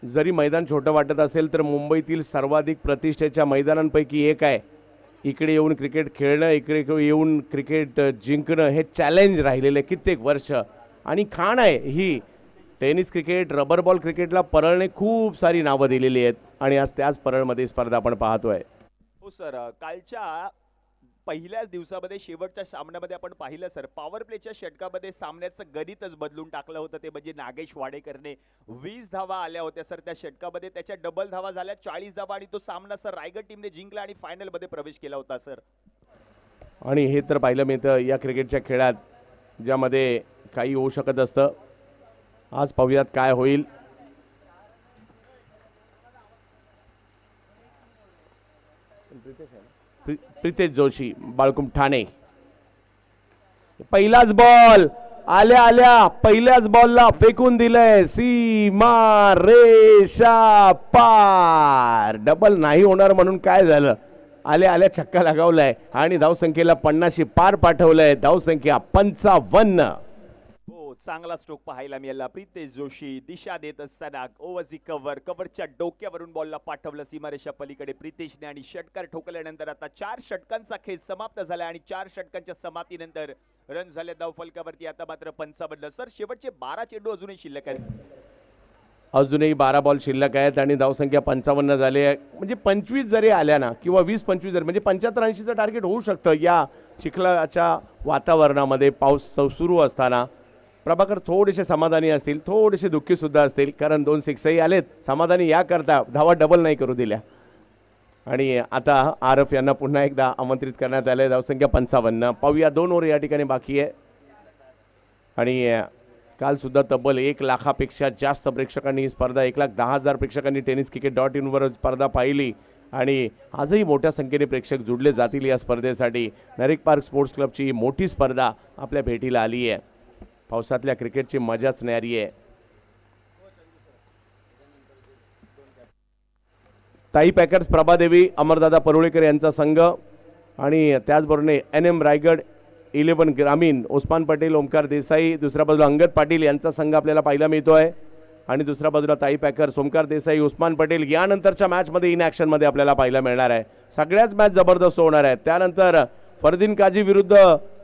Speaker 1: जरी मैदान छोटं वाटत असेल तर मुंबईतील सर्वाधिक प्रतिष्ठेच्या मैदानांपैकी एक आहे. इकडे येऊन क्रिकेट खेळणं, इकडे येऊन क्रिकेट जिंकणं हे चॅलेंज राहिलेले कित्येक वर्ष आणि खाण आहे ही. टेनिस क्रिकेट, रबर बॉल क्रिकेटला परळने खूप सारी नावं दिलेली आहेत आणि आज त्याच परळमध्ये स्पर्धा आपण पाहतोय.
Speaker 2: हो सर, कालच्या पहिल्याच दिवसामध्ये शेवटच्या सामन्यामध्ये आपण पाहिलं सर, पॉवर प्लेच्या षटकामध्ये सामन्याचं गणितच बदलून टाकलं होतं. ते म्हणजे नागेश वाडेकरने 20 धावा आल्या होत्या सर त्या षटकामध्ये, त्याच्या डबल धावा झाल्या 40 धावा आणि तो सामना सर रायगड टीमने जिंकला आणि फायनल मध्ये प्रवेश केला होता सर.
Speaker 1: आणि हे तर पाहिलं मिळतं या क्रिकेटच्या खेळात ज्यामध्ये काही होऊ शकत असतं. आज पाहूयात काय होईल. प्रितेश जोशी, बाळकुम ठाणे. पहिलाच बॉल आल्या आल्या पहिल्याच बॉलला फेकून दिलंय सीमा रेषा पार. डबल नाही होणार म्हणून काय झालं, आल्या आल्या छक्का लगावलाय आणि धावसंख्येला 50 पार पाठवलंय. धावसंख्या 55.
Speaker 2: हो, चांगला स्ट्रोक पाहायला मिळाला. प्रितेश जोशी दिशा देत असताना ओव्हरची कव्हरच्या डोक्यावरून बॉलला पाठवलं सीमारेषा पलीकडे प्रितेशने आणि षटकार ठोकल्यानंतर आता 4 षटकांचा खेळ समाप्त झाला आणि 4 षटकांच्या समाप्तीनंतर रन झाले धाव फलकावरती आता मात्र 55. सर शेवटचे 12 चेंडू अजूनही शिल्लक आहेत.
Speaker 1: अजूनही 12 बॉल शिल्लक आहेत आणि धावसंख्या 55 झाली आहे. म्हणजे 25 जरी आल्या ना किंवा 20-25 जरी म्हणजे 75-80चं टार्गेट होऊ शकतं या चिखलाच्या वातावरणामध्ये पाऊस सुरू असताना. प्रभाकर थोडेसे समाधानी असतील, थोडेसे दुःखी सुद्धा असतील, कारण 2 सिक्सही आलेत. समाधानी या करता धावा डबल नाही करू दिल्या आणि आता आरफ यांना पुन्हा एकदा आमंत्रित करण्यात आले. धावसंख्या 55. पाहूया 2 ओव्हर या ठिकाणी बाकी आहे आणि काल सुद्धा तब्बल 1 लाखापेक्षा जास्त प्रेक्षकांनी ही स्पर्धा 1,10,000 प्रेक्षकांनी tenniscricket.in वर स्पर्धा पाहिली आणि आजही मोठ्या संख्येने प्रेक्षक जुडले जातील या स्पर्धेसाठी. नरेक पार्क स्पोर्ट्स क्लबची मोठी स्पर्धा आपल्या भेटीला आली आहे. पावसातल्या क्रिकेटची मजाच न्यारी आहे. ताई पॅकर्स प्रभादेवी, अमरदादा परुळेकर यांचा संघ आणि त्याचबरोबर NM रायगड 11 ग्रामीण उस्मान पटेल, ओमकार देसाई, दुसऱ्या बाजूला अंगद पाटील यांचा संघ आपल्याला पाहायला मिळतोय आणि दुसऱ्या बाजूला ताई पॅकर्स, ओमकार देसाई, उस्मान पटेल यानंतरच्या मॅचमध्ये इन ॲक्शनमध्ये आपल्याला पाहायला मिळणार आहे. सगळ्याच मॅच जबरदस्त होणार आहेत. त्यानंतर फरदीन काजी विरुद्ध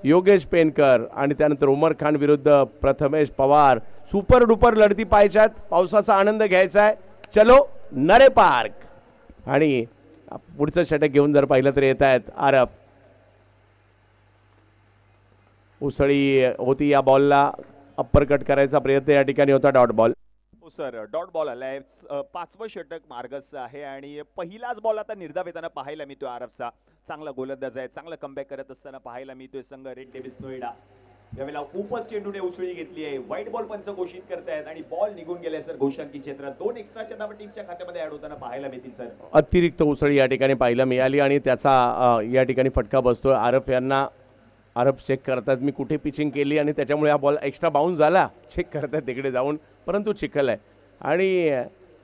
Speaker 1: योगेश पेनकर आणि त्यानंतर उमर खान विरुद्ध प्रथमेश पवार. सुपर डुपर लढती पाहायच्यात, पावसाचा आनंद घ्यायचा आहे. चलो नरे पार्क. आणि पुढचं षटक घेऊन जर पाहिलं तर येत आहेत आरफ. उसळी होती या बॉलला, अप्पर कट करायचा प्रयत्न या ठिकाणी होता. Dot ball.
Speaker 2: हो सर, डॉट बॉल आलाय. 5वं षटक मार्गस्थ आहे आणि पहिलाच बॉल आता निर्धाव येताना पाहायला मिळतोय आरफचा. चांगला गोलंदाज आहे, चांगला कमबॅक करत असताना पाहायला मिळतोय संघ रेड डेव्हिल्स नोएडा. यावेळेला खूपच चेंडूने उसळी घेतली आहे. व्हाईट बॉल पंच घोषित करतायत आणि बॉल निघून गेलाय सर घोषांकी क्षेत्रात. 2 एक्स्ट्राच्या धावा टीमच्या खात्यामध्ये ऍड होताना पाहायला मिळतील सर.
Speaker 1: अतिरिक्त उसळी या ठिकाणी पाहायला मिळाली आणि त्याचा या ठिकाणी फटका बसतोय आरफ यांना. आरफ चेक करतात मी कुठे पिचिंग केली आणि त्याच्यामुळे हा बॉल एक्स्ट्रा बाउन्स झाला. चेक करतात तिकडे जाऊन, परंतु चिखल आहे. आणि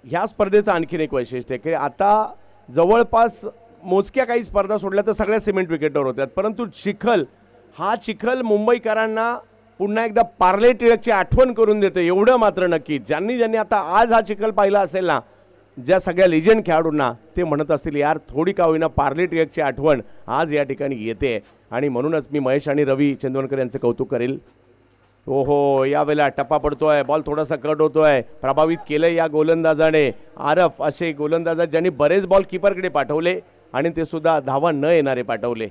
Speaker 1: ह्या स्पर्धेचं आणखीन एक वैशिष्ट्य आहे की आता जवळपास मोजक्या काही स्पर्धा सोडल्या तर सगळ्या सिमेंट विकेटवर होत्यात, परंतु चिखल मुंबईकरांना पुन्हा एकदा पार्ले टिळकची आठवण करून देते एवढं मात्र नक्की. ज्यांनी आता आज हा चिखल पाहिला असेल ना, ज्या सगळ्या लिजंड खेळाडूंना, ते म्हणत असतील यार थोडी का होईना पार्ले टिळकची आठवण आज या ठिकाणी येते. आणि म्हणूनच मी महेश आणि रवी चंदवणकर यांचं कौतुक करेल. ओहो, यावेळेला टप्पा पडतोय, बॉल थोडासा कट होतोय. प्रभावित केलंय या गोलंदाजाने. आरफ असे गोलंदाज ज्यांनी बरेच बॉल कीपरकडे पाठवले आणि ते सुद्धा धावा न येणारे पाठवले.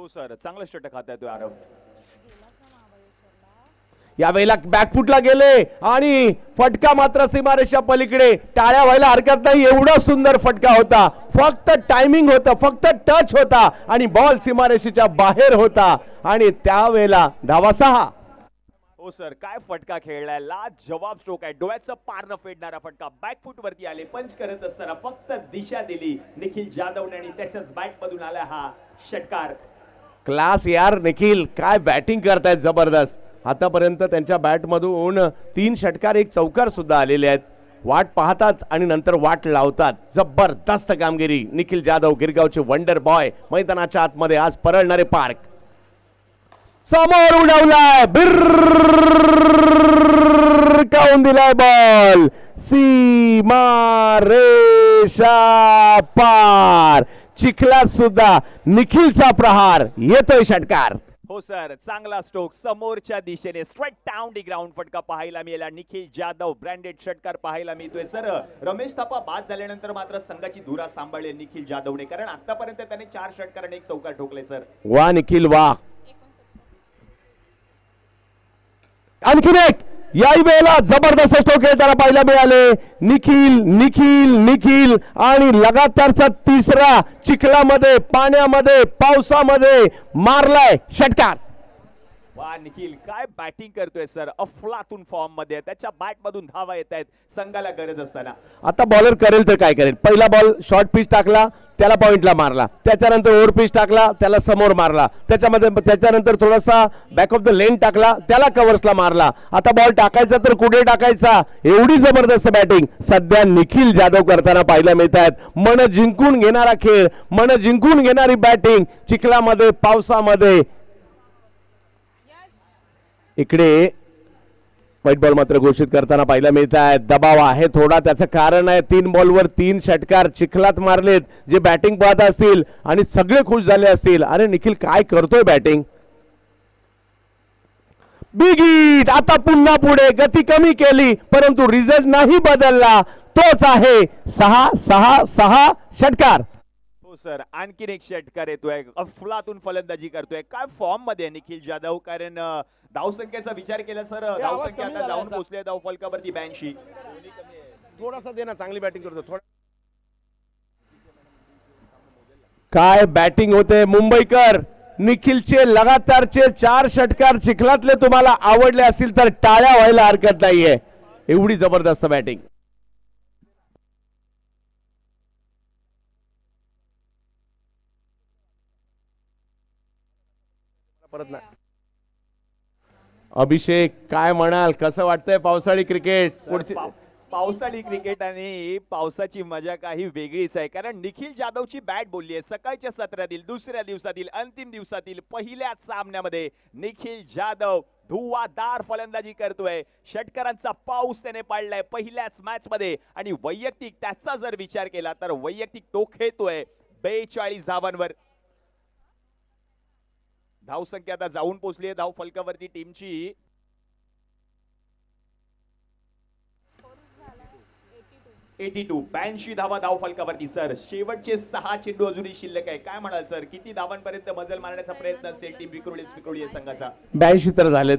Speaker 2: हो सर, चांगलं षटक हातात येतोय आरव.
Speaker 1: यावेळेला बॅकफुटला गेले आणि फटका मात्र सीमारेषा पलीकडे. टाळ्या व्हायला हरकत नाही, एवढा सुंदर फटका होता. फक्त टायमिंग होता, फक्त टच होता आणि बॉल सीमारेषेच्या बाहेर होता आणि त्यावेळेला धावा 6.
Speaker 2: हो सर, काय फटका खेळलाय, लाजवाब स्ट्रोक आहे, डोळ्याचं पार न फेडणारा फटका. बॅकफुट वरती आले, पंच करत असताना फक्त दिशा दिली निखिल जाधवने आणि त्याच्याच बॅट मधून आला हा षटकार.
Speaker 1: क्लास यार निखिल, काय बॅटिंग करतायत जबरदस्त. आतापर्यंत त्यांच्या बॅटमधून 3 षटकार 1 चौकार सुद्धा आलेले आहेत. वाट पाहतात आणि नंतर वाट लावतात. जबरदस्त कामगिरी निखिल जाधव, गिरगावचे वंडर बॉय, मैदानाच्या आतमध्ये आज परळणारे पार्क. समोर उडवलाय, काऊन दिलाय बॉल, सीमा रेषा पार. चिखलात सुद्धा निखिलचा प्रहार, येतोय षटकार.
Speaker 2: हो सर, चांगला स्ट्रोक समोरच्या दिशेने स्ट्रेट डाऊन दी ग्राउंड फटका पाहायला मिळाला. निखिल जाधव ब्रँडेड षटकार पाहायला मिळतोय. सर, रमेश थापा बाद झाल्यानंतर मात्र संघाची धुरा सांभाळली निखिल जाधवने, कारण आतापर्यंत त्याने 4 षटकार आणि 1 चौकार ठोकले. सर
Speaker 1: वा निखिल वा. आणखीन एक याही वेळेला जबरदस्त स्ट्रोक खेळताना पाहायला मिळाले. निखिल निखिल निखिल आणि लगातारचा 3रा चिखलामध्ये, पाण्यामध्ये, पावसामध्ये मारलाय षटकार.
Speaker 2: वा निखिल, काय बॅटिंग करतोय सर, अफलातून फॉर्म मध्ये. त्याच्या बॅट मधून धावा येत आहेत संघाला गरज असताना.
Speaker 1: आता बॉलर करेल तर काय करेल. पहिला बॉल शॉर्ट पिच टाकला, त्याला पॉइंटला मारला. त्याच्यानंतर ओव्हर पिच टाकला, त्याला समोर मारला. त्याच्यानंतर थोडासा बॅक ऑफ द लेन टाकला, त्याला कव्हर्सला मारला. आता बॉल टाकायचा तर कुठे टाकायचा, एवढी जबरदस्त बॅटिंग सध्या निखिल जाधव करताना पाहायला मिळत आहेत. मन जिंकून घेणारा खेळ, मन जिंकून घेणारी बॅटिंग चिखलामध्ये, पावसामध्ये. इकडे व्हाईट बॉल मात्र घोषित करताना पाहायला मिळत आहे. दबाव आहे थोडा, त्याचं कारण आहे 3 बॉलवर 3 षटकार चिखलात मारलेत. जे बॅटिंग पाहत असतील आणि सगळे खुश झाले असतील, अरे निखिल काय करतोय बॅटिंग. Big hit. आता पुन्हा पुढे गती कमी केली, परंतु रिझल्ट नाही बदलला, तोच आहे 6-6-6 षटकार.
Speaker 2: हो सर, आणखीन एक षटकार येतोय, अफलातून फलंदाजी करतोय. काय फॉर्म मध्ये आहे निखिल जाधव, कारण धावसंख्येचा विचार केला सर, धावसंख्या आता जाऊन पोहोचली धाव फलकावरती 82.
Speaker 1: थोडासा दे ना, चांगली बॅटिंग करतो थोडा. काय बॅटिंग होते मुंबईकर. निखिलचे लगातारचे 4 षटकार चिखलातले तुम्हाला आवडले असतील तर टाळ्या व्हायला हरकत नाहीये. एवढी जबरदस्त बॅटिंग. परत नाही. अभिषेक काय म्हणाल, कसं वाटतंय पावसाळी क्रिकेट पुढची.
Speaker 2: पावसाळी क्रिकेट आणि पावसाची मजा काही वेगळीच आहे, कारण निखिल जाधवची बॅट बोलली आहे. सकाळच्या सत्रातील, दुसऱ्या दिवसातील, अंतिम दिवसातील पहिल्याच सामन्यामध्ये निखिल जाधव धुवाधार फलंदाजी करतोय. षटकारांचा पाऊस त्याने पाडलाय पहिल्याच मॅच मध्ये आणि वैयक्तिक त्याचा जर विचार केला तर वैयक्तिक तो खेळतोय 42 धावांवर. धावसंख्या आता जाऊन पोहोचली आहे धाव फलकावरती टीमची. 82 धावा धाव फलकावरती. सर, शेवटचे 6 चेंडू अजूनही शिल्लक आहे. काय म्हणाल सर, किती धावांपर्यंत मजल मारण्याचा प्रयत्न असेल टीम विक्रोळी संघाचा.
Speaker 1: 82 तर झालेत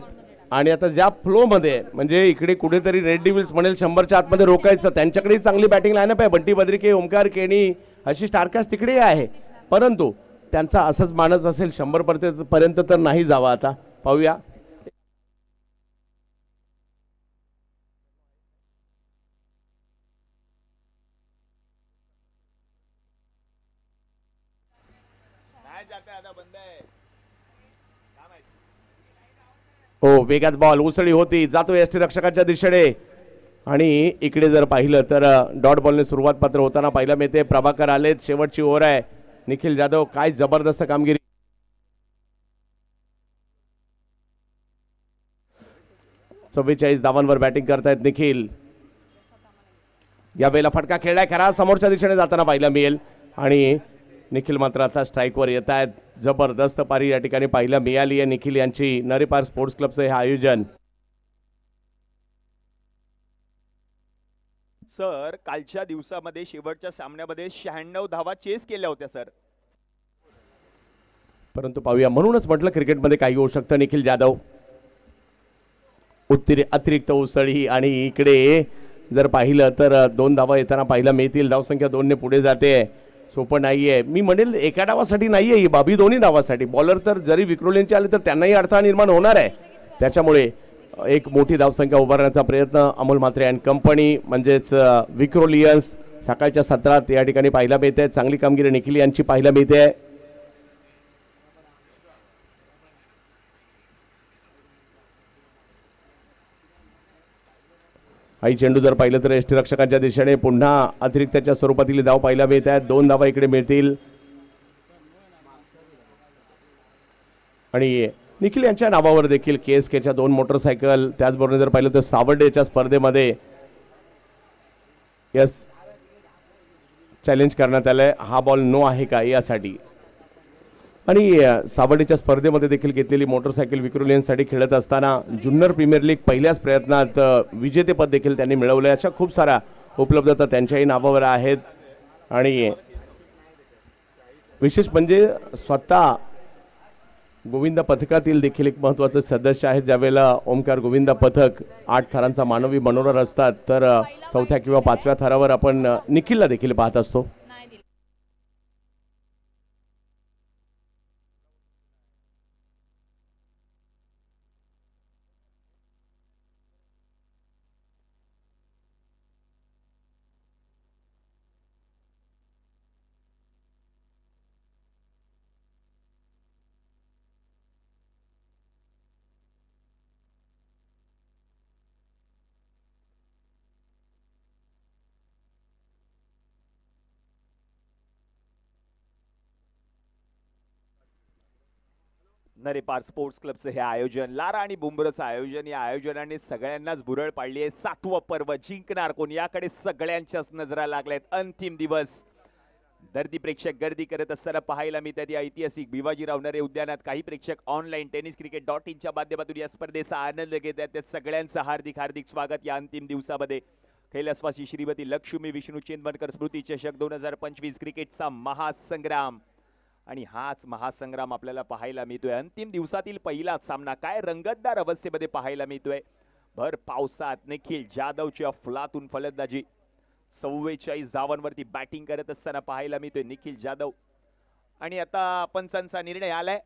Speaker 1: आणि आता ज्या फ्लो मध्ये, म्हणजे इकडे कुठेतरी रेड डिव्हिल्स म्हणेल 100च्या आतमध्ये रोखायचं. त्यांच्याकडे चांगली बॅटिंग लाईनअप आहे. बंटी बद्रिके, ओमकार केणी अशी स्टारकास्ट तिकडे आहे, परंतु त्यांचा असंच मानस असेल 100 पर्यंत तर नाही जावा. आता पाहूया. हो, वेगात बॉल उसळी होती, जातो एसटी रक्षकाच्या दिशेने आणि इकडे जर पाहिलं तर डॉट बॉलने सुरुवात पात्र होताना पाहायला मिळते. प्रभाकर आलेत, शेवटची ओव्हर आहे. निखिल जाधव काय जबरदस्त कामगिरी. 44 धावांवर बॅटिंग करतायत निखिल. या वेळेला फटका खेळलाय खरा, समोरच्या दिशेने जाताना पाहायला मिळेल आणि निखिल मात्र आता स्ट्राईकवर येत आहेत. जबरदस्त पारी या ठिकाणी पाहायला मिळाली आहे निखिल यांची. नरेपार स्पोर्ट्स क्लबचं हे आयोजन.
Speaker 2: सर, कालच्या दिवसामध्ये शेवटच्या सामन्यामध्ये 96 धावा चेस केल्या होत्या सर.
Speaker 1: परंतु पाहूया, म्हणूनच म्हटलं क्रिकेटमध्ये काही होऊ शकतं. निखिल जाधव अतिरिक्त उसळी आणि इकडे जर पाहिलं तर 2 धावा येताना पाहायला मिळतील. धावसंख्या 2 ने पुढे जाते. सोपं नाहीये, मी म्हणेल एका डावासाठी नाहीये ही बाबी, दोन्ही डावासाठी. बॉलर तर जरी विक्रोलींचे आले तर त्यांनाही अडथळा निर्माण होणार आहे. त्याच्यामुळे एक मोठी धावसंख्या उभारण्याचा प्रयत्न अमोल म्हात्रे अँड कंपनी म्हणजेच विक्रोलियन्स सकाळच्या सत्रात या ठिकाणी पाहायला मिळते. चांगली कामगिरी निखिल यांची पाहायला मिळते. आई चेंडू जर पाहिलं तर यष्टीरक्षकांच्या दिशेने पुन्हा अतिरिक्तच्या स्वरूपातील धाव पाहायला मिळत आहेत. 2 धावा इकडे मिळतील आणि निखिल यांच्या नावावर देखील KSKच्या 2 मोटरसायकल, त्याचबरोबर जर पाहिलं तर सावर्डेच्या स्पर्धेमध्ये चॅलेंज करण्यात आलंय. हा बॉल नो आहे का यासाठी. आणि सावर्डेच्या स्पर्धेमध्ये देखील घेतलेली मोटरसायकल विक्रोलियन्ससाठी खेळत असताना जुन्नर प्रीमियर लीग पहिल्याच प्रयत्नात विजेतेपद देखील त्यांनी मिळवले. अशा खूप साऱ्या उपलब्धता त्यांच्याही नावावर आहेत. आणि विशेष म्हणजे स्वतः गोविंद पथकातील देखील एक महत्त्वाचे सदस्य आहेत. ज्यावेळेला ओमकार गोविंद पथक 8 थरांचा मानवी मनोरथ असतात तर 4थ्या किंवा 5व्या थरावर आपण निखिलला देखील पाहत असतो.
Speaker 2: नरेपार स्पोर्ट्स क्लबचं हे आयोजन, लारा आणि बुमरचं आयोजन, या आयोजनाने सगळ्यांनाच भुरळ पाडली आहे. 7वं पर्व जिंकणार कोण याकडे सगळ्यांच्याच नजरा लागल्यात. अंतिम दिवस दर्दी प्रेक्षक गर्दी करत असताना पाहायला मिळतात. या ऐतिहासिक भिवाजीराव नरे उद्यानात काही प्रेक्षक ऑनलाईन tenniscricket.in च्या माध्यमातून या स्पर्धेचा आनंद घेत आहेत. त्या सगळ्यांचं हार्दिक हार्दिक स्वागत या अंतिम दिवसामध्ये. कैलासवासी श्रीमती लक्ष्मी विष्णू चेंदवरकर स्मृती चषक 2025 क्रिकेटचा महासंग्राम. आणि हाच महासंग्राम आपल्याला पाहायला मिळतोय. अंतिम दिवसातील पहिलाच सामना काय रंगतदार अवस्थेमध्ये पाहायला मिळतोय. भर पावसात निखिल जाधवची अफलातून फलंदाजी, 44 धावांवरती बॅटिंग करत असताना पाहायला मिळतोय निखिल जाधव. आणि आता पंचांचा निर्णय आलाय,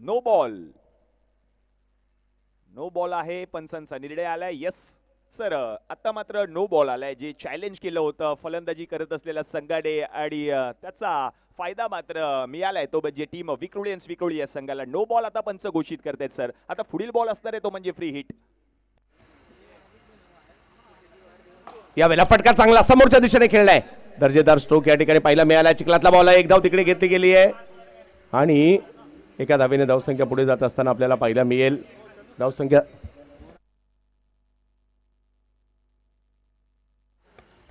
Speaker 2: नो बॉल आहे. पंचांचा निर्णय आलाय. यस सर, आता मात्र नो बॉल आलाय. जे चॅलेंज केलं होतं फलंदाजी करत असलेला संघाने आणि त्याचा फायदा मात्र मिळालाय तो म्हणजे टीम विक्रोळी या संघाला. नो बॉल आता पंच घोषित करतायत सर. आता पुढील बॉल असणार आहे तो म्हणजे फ्री हिट.
Speaker 1: यावेळेला फटका चांगला समोरच्या दिशेने खेळलाय. दर्जेदार स्ट्रोक या ठिकाणी पाहायला मिळाला. चिखलातला बॉल आहे. 1 धाव तिकडे घेतली गेली आहे आणि एका धावेने धावसंख्या पुढे जात असताना आपल्याला पाहायला मिळेल. धावसंख्या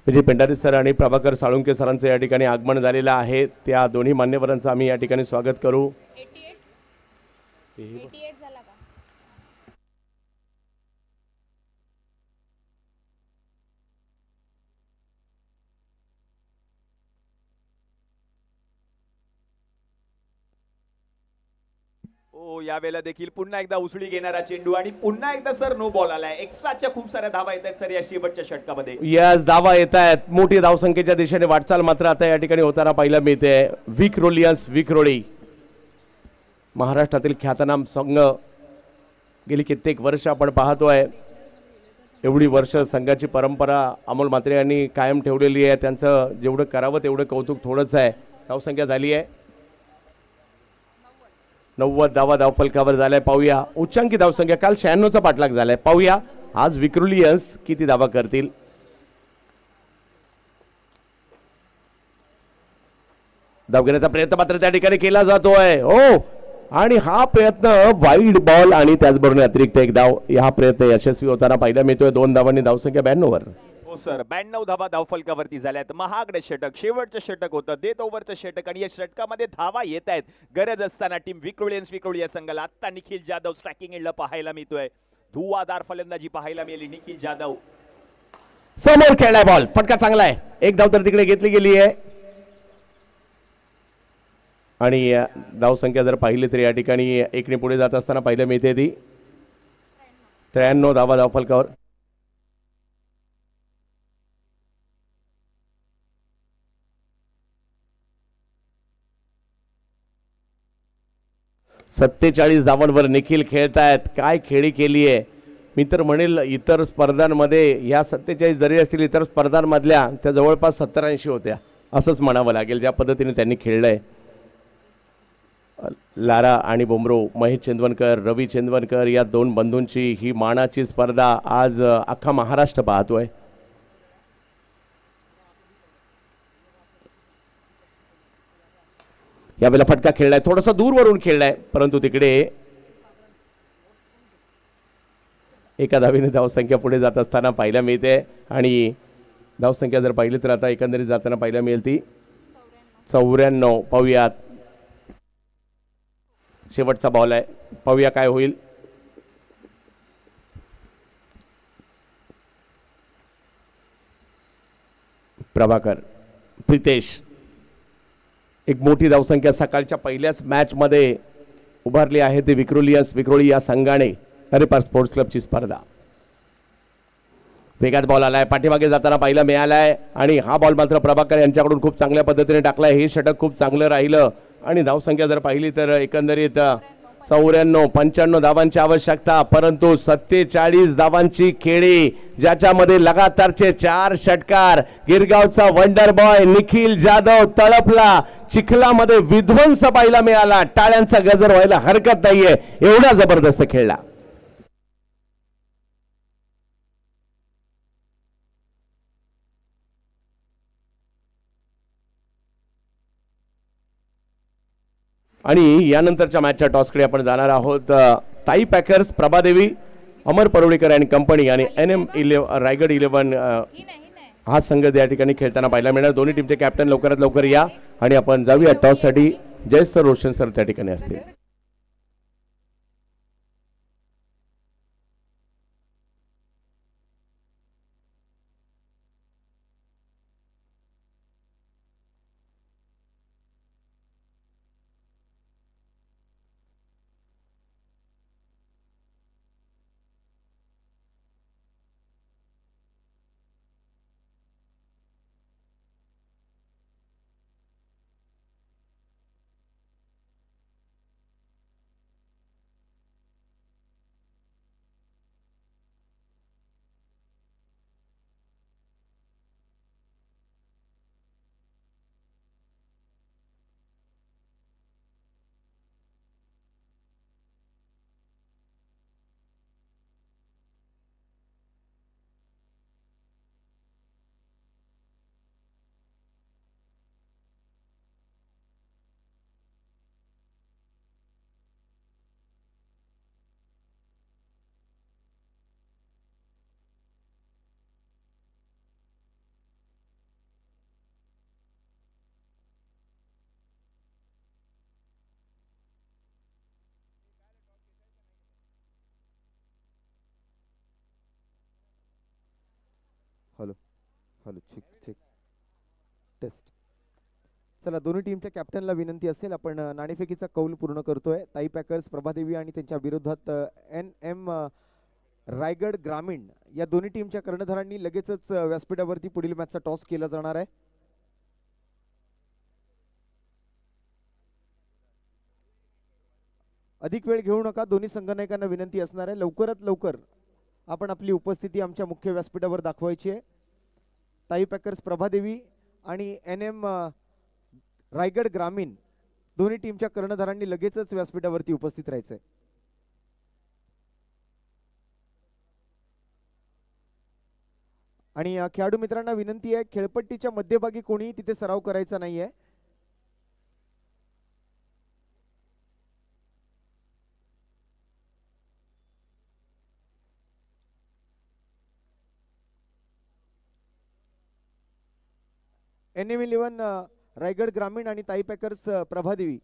Speaker 1: विजय पेंडारी सर आणि प्रभाकर साळुंके सरांचं या ठिकाणी आगमन झालेलं आहे. त्या दोन्ही मान्यवरांचं आम्ही या ठिकाणी स्वागत करू.
Speaker 4: 88 झाला का?
Speaker 2: यावेळेला देखील पुन्हा एकदा उसळी घेणारा चेंडू आणि पुन्हा एकदा सर नो बॉल आलाय. एक्स्ट्राच्या खूप साऱ्या धावा येत आहेत सर या शेवटच्या षटकामध्ये.
Speaker 1: यस, धावा येत आहेत. मोठी धावसंख्येच्या दिशेने वाटचाल मात्र आता या ठिकाणी होताना पाहायला मिळते. विक्रोळी महाराष्ट्रातील ख्यातनाम संघ गेली कित्येक वर्ष आपण पाहतोय. एवढी वर्ष संघाची परंपरा अमोल म्हात्रे यांनी कायम ठेवलेली आहे. त्यांचं जेवढं करावं तेवढं कौतुक थोडंच आहे. धावसंख्या झाली आहे 90 धावा धावफलकावर झालाय. पाहूया उच्चांकी धावसंख्या, काल 96चा पाठलाग झालाय. पाहूया आज विक्रोलियन्स किती धावा करतील. धाव घेण्याचा प्रयत्न मात्र त्या ठिकाणी केला जातोय. हो, आणि हा प्रयत्न वाईड बॉल आणि त्याचबरोबर अतिरिक्त 1 धाव. हा प्रयत्न यशस्वी होताना पाहायला मिळतोय. 2 धावांनी धावसंख्या 92 वर.
Speaker 2: हो सर, 92 धावा धावफलकावरती झाल्यात. महागडे षटक, शेवटचं षटक होतं, डेथ ओव्हरचं षटक आणि या षटकामध्ये धावा येत आहेत. गरज असताना टीम विक्रोळी या संघाला आता निखिल जाधव स्ट्रायकिंग एंडला पाहायला मिळतोय. धुवाधार फलंदाजी पाहायला मिळाली निखिल जाधव.
Speaker 1: समोर खेळलाय बॉल, फटका चांगला आहे. 1 धाव तर तिकडे घेतली गेली आहे आणि धावसंख्या जर पाहिली तर या ठिकाणी एकने पुढे जात असताना पाहिलं मिळते ती 93 धावा धावफलकावर. सत्तेचाळीस धावांवर निखिल खेळतायत. काय खेळी केली आहे. मी तर म्हणेल इतर स्पर्धांमध्ये ह्या 47 जरी असतील इतर स्पर्धांमधल्या त्या जवळपास 70-80 होत्या असंच म्हणावं लागेल ज्या पद्धतीने त्यांनी खेळलंय. लारा आणि बुमरो, महेश चंदवनकर, रवी चंदवनकर या दोन बंधूंची ही मानाची स्पर्धा आज अख्खा महाराष्ट्र पाहतोय. यावेळेला फटका खेळलाय, थोडासा दूरवरून खेळलाय, परंतु तिकडे एका धावेने धावसंख्या पुढे जात असताना पाहायला मिळते. आणि धावसंख्या जर पाहिली तर आता एकंदरीत जाताना पाहायला मिळेल ती 94. पाहूयात शेवटचा बॉल आहे, पाहूया काय होईल. प्रभाकर, प्रितेश, एक मोठी धावसंख्या सकाळच्या पहिल्याच मॅच मध्ये उभारली आहे ते विक्रोळी या संघाने. नरेपार स्पोर्ट्स क्लबची स्पर्धा. वेगात बॉल आलाय, पाठीमागे जाताना पाहिला मिळालाय आणि हा बॉल मात्र प्रभाकर यांच्याकडून खूप चांगल्या पद्धतीने टाकलाय. हे षटक खूप चांगलं राहिलं आणि धावसंख्या जर पाहिली तर एकंदरीत 94-95 धावांची आवश्यकता, परंतु 47 धावांची खेळी ज्याच्यामध्ये लगातारचे 4 षटकार. गिरगावचा वंडर बॉय निखिल जाधव तळपला, चिखलामध्ये विध्वंस पाहायला मिळाला. टाळ्यांचा गजर व्हायला हरकत नाहीये, एवढा जबरदस्त खेळला. आणि यानंतरच्या मॅचच्या टॉसकडे आपण जाणार आहोत. ताई packers, Prabhadevi, Amar Parulekar and company आणि NM रायगड 11 हा संघ या ठिकाणी खेळताना पाहायला मिळणार. दोन्ही टीमचे कॅप्टन लवकरात लवकर या आणि आपण जाऊया टॉससाठी. जय सर, रोशन सर त्या ठिकाणी असतील.
Speaker 4: Hello hello, check check test. चला, दोन्ही टीमच्या कॅप्टनला विनंती असेल, आपण नाणेफेकीचा कौल पूर्ण करतोय. ताई पॅकर्स, प्रभादेवी आणि त्यांच्या विरोधात NM रायगड ग्रामीण या दोन्ही टीमच्या कर्णधारांनी लगेचच व्यासपीठावरती पुढील मॅचचा टॉस केला जाणार आहे. अधिक वेळ घेऊ नका, दोन्ही संघनायकांना विनंती असणार आहे, लवकरात लवकर आपण आपली उपस्थिती आमच्या मुख्य व्यासपीठावर दाखवायची आहे. ताई पॅकर्स, प्रभादेवी आणि NM रायगड ग्रामीण दोन्ही टीमच्या कर्णधारांनी लगेचच व्यासपीठावरती उपस्थित राहायचंय. आणि खेळाडू मित्रांना विनंती आहे, खेळपट्टीच्या मध्यभागी कोणी तिथे सराव करायचा नाहीये. NM 11 रायगड ग्रामीण आणि ताई पॅकर्स प्रभादेवी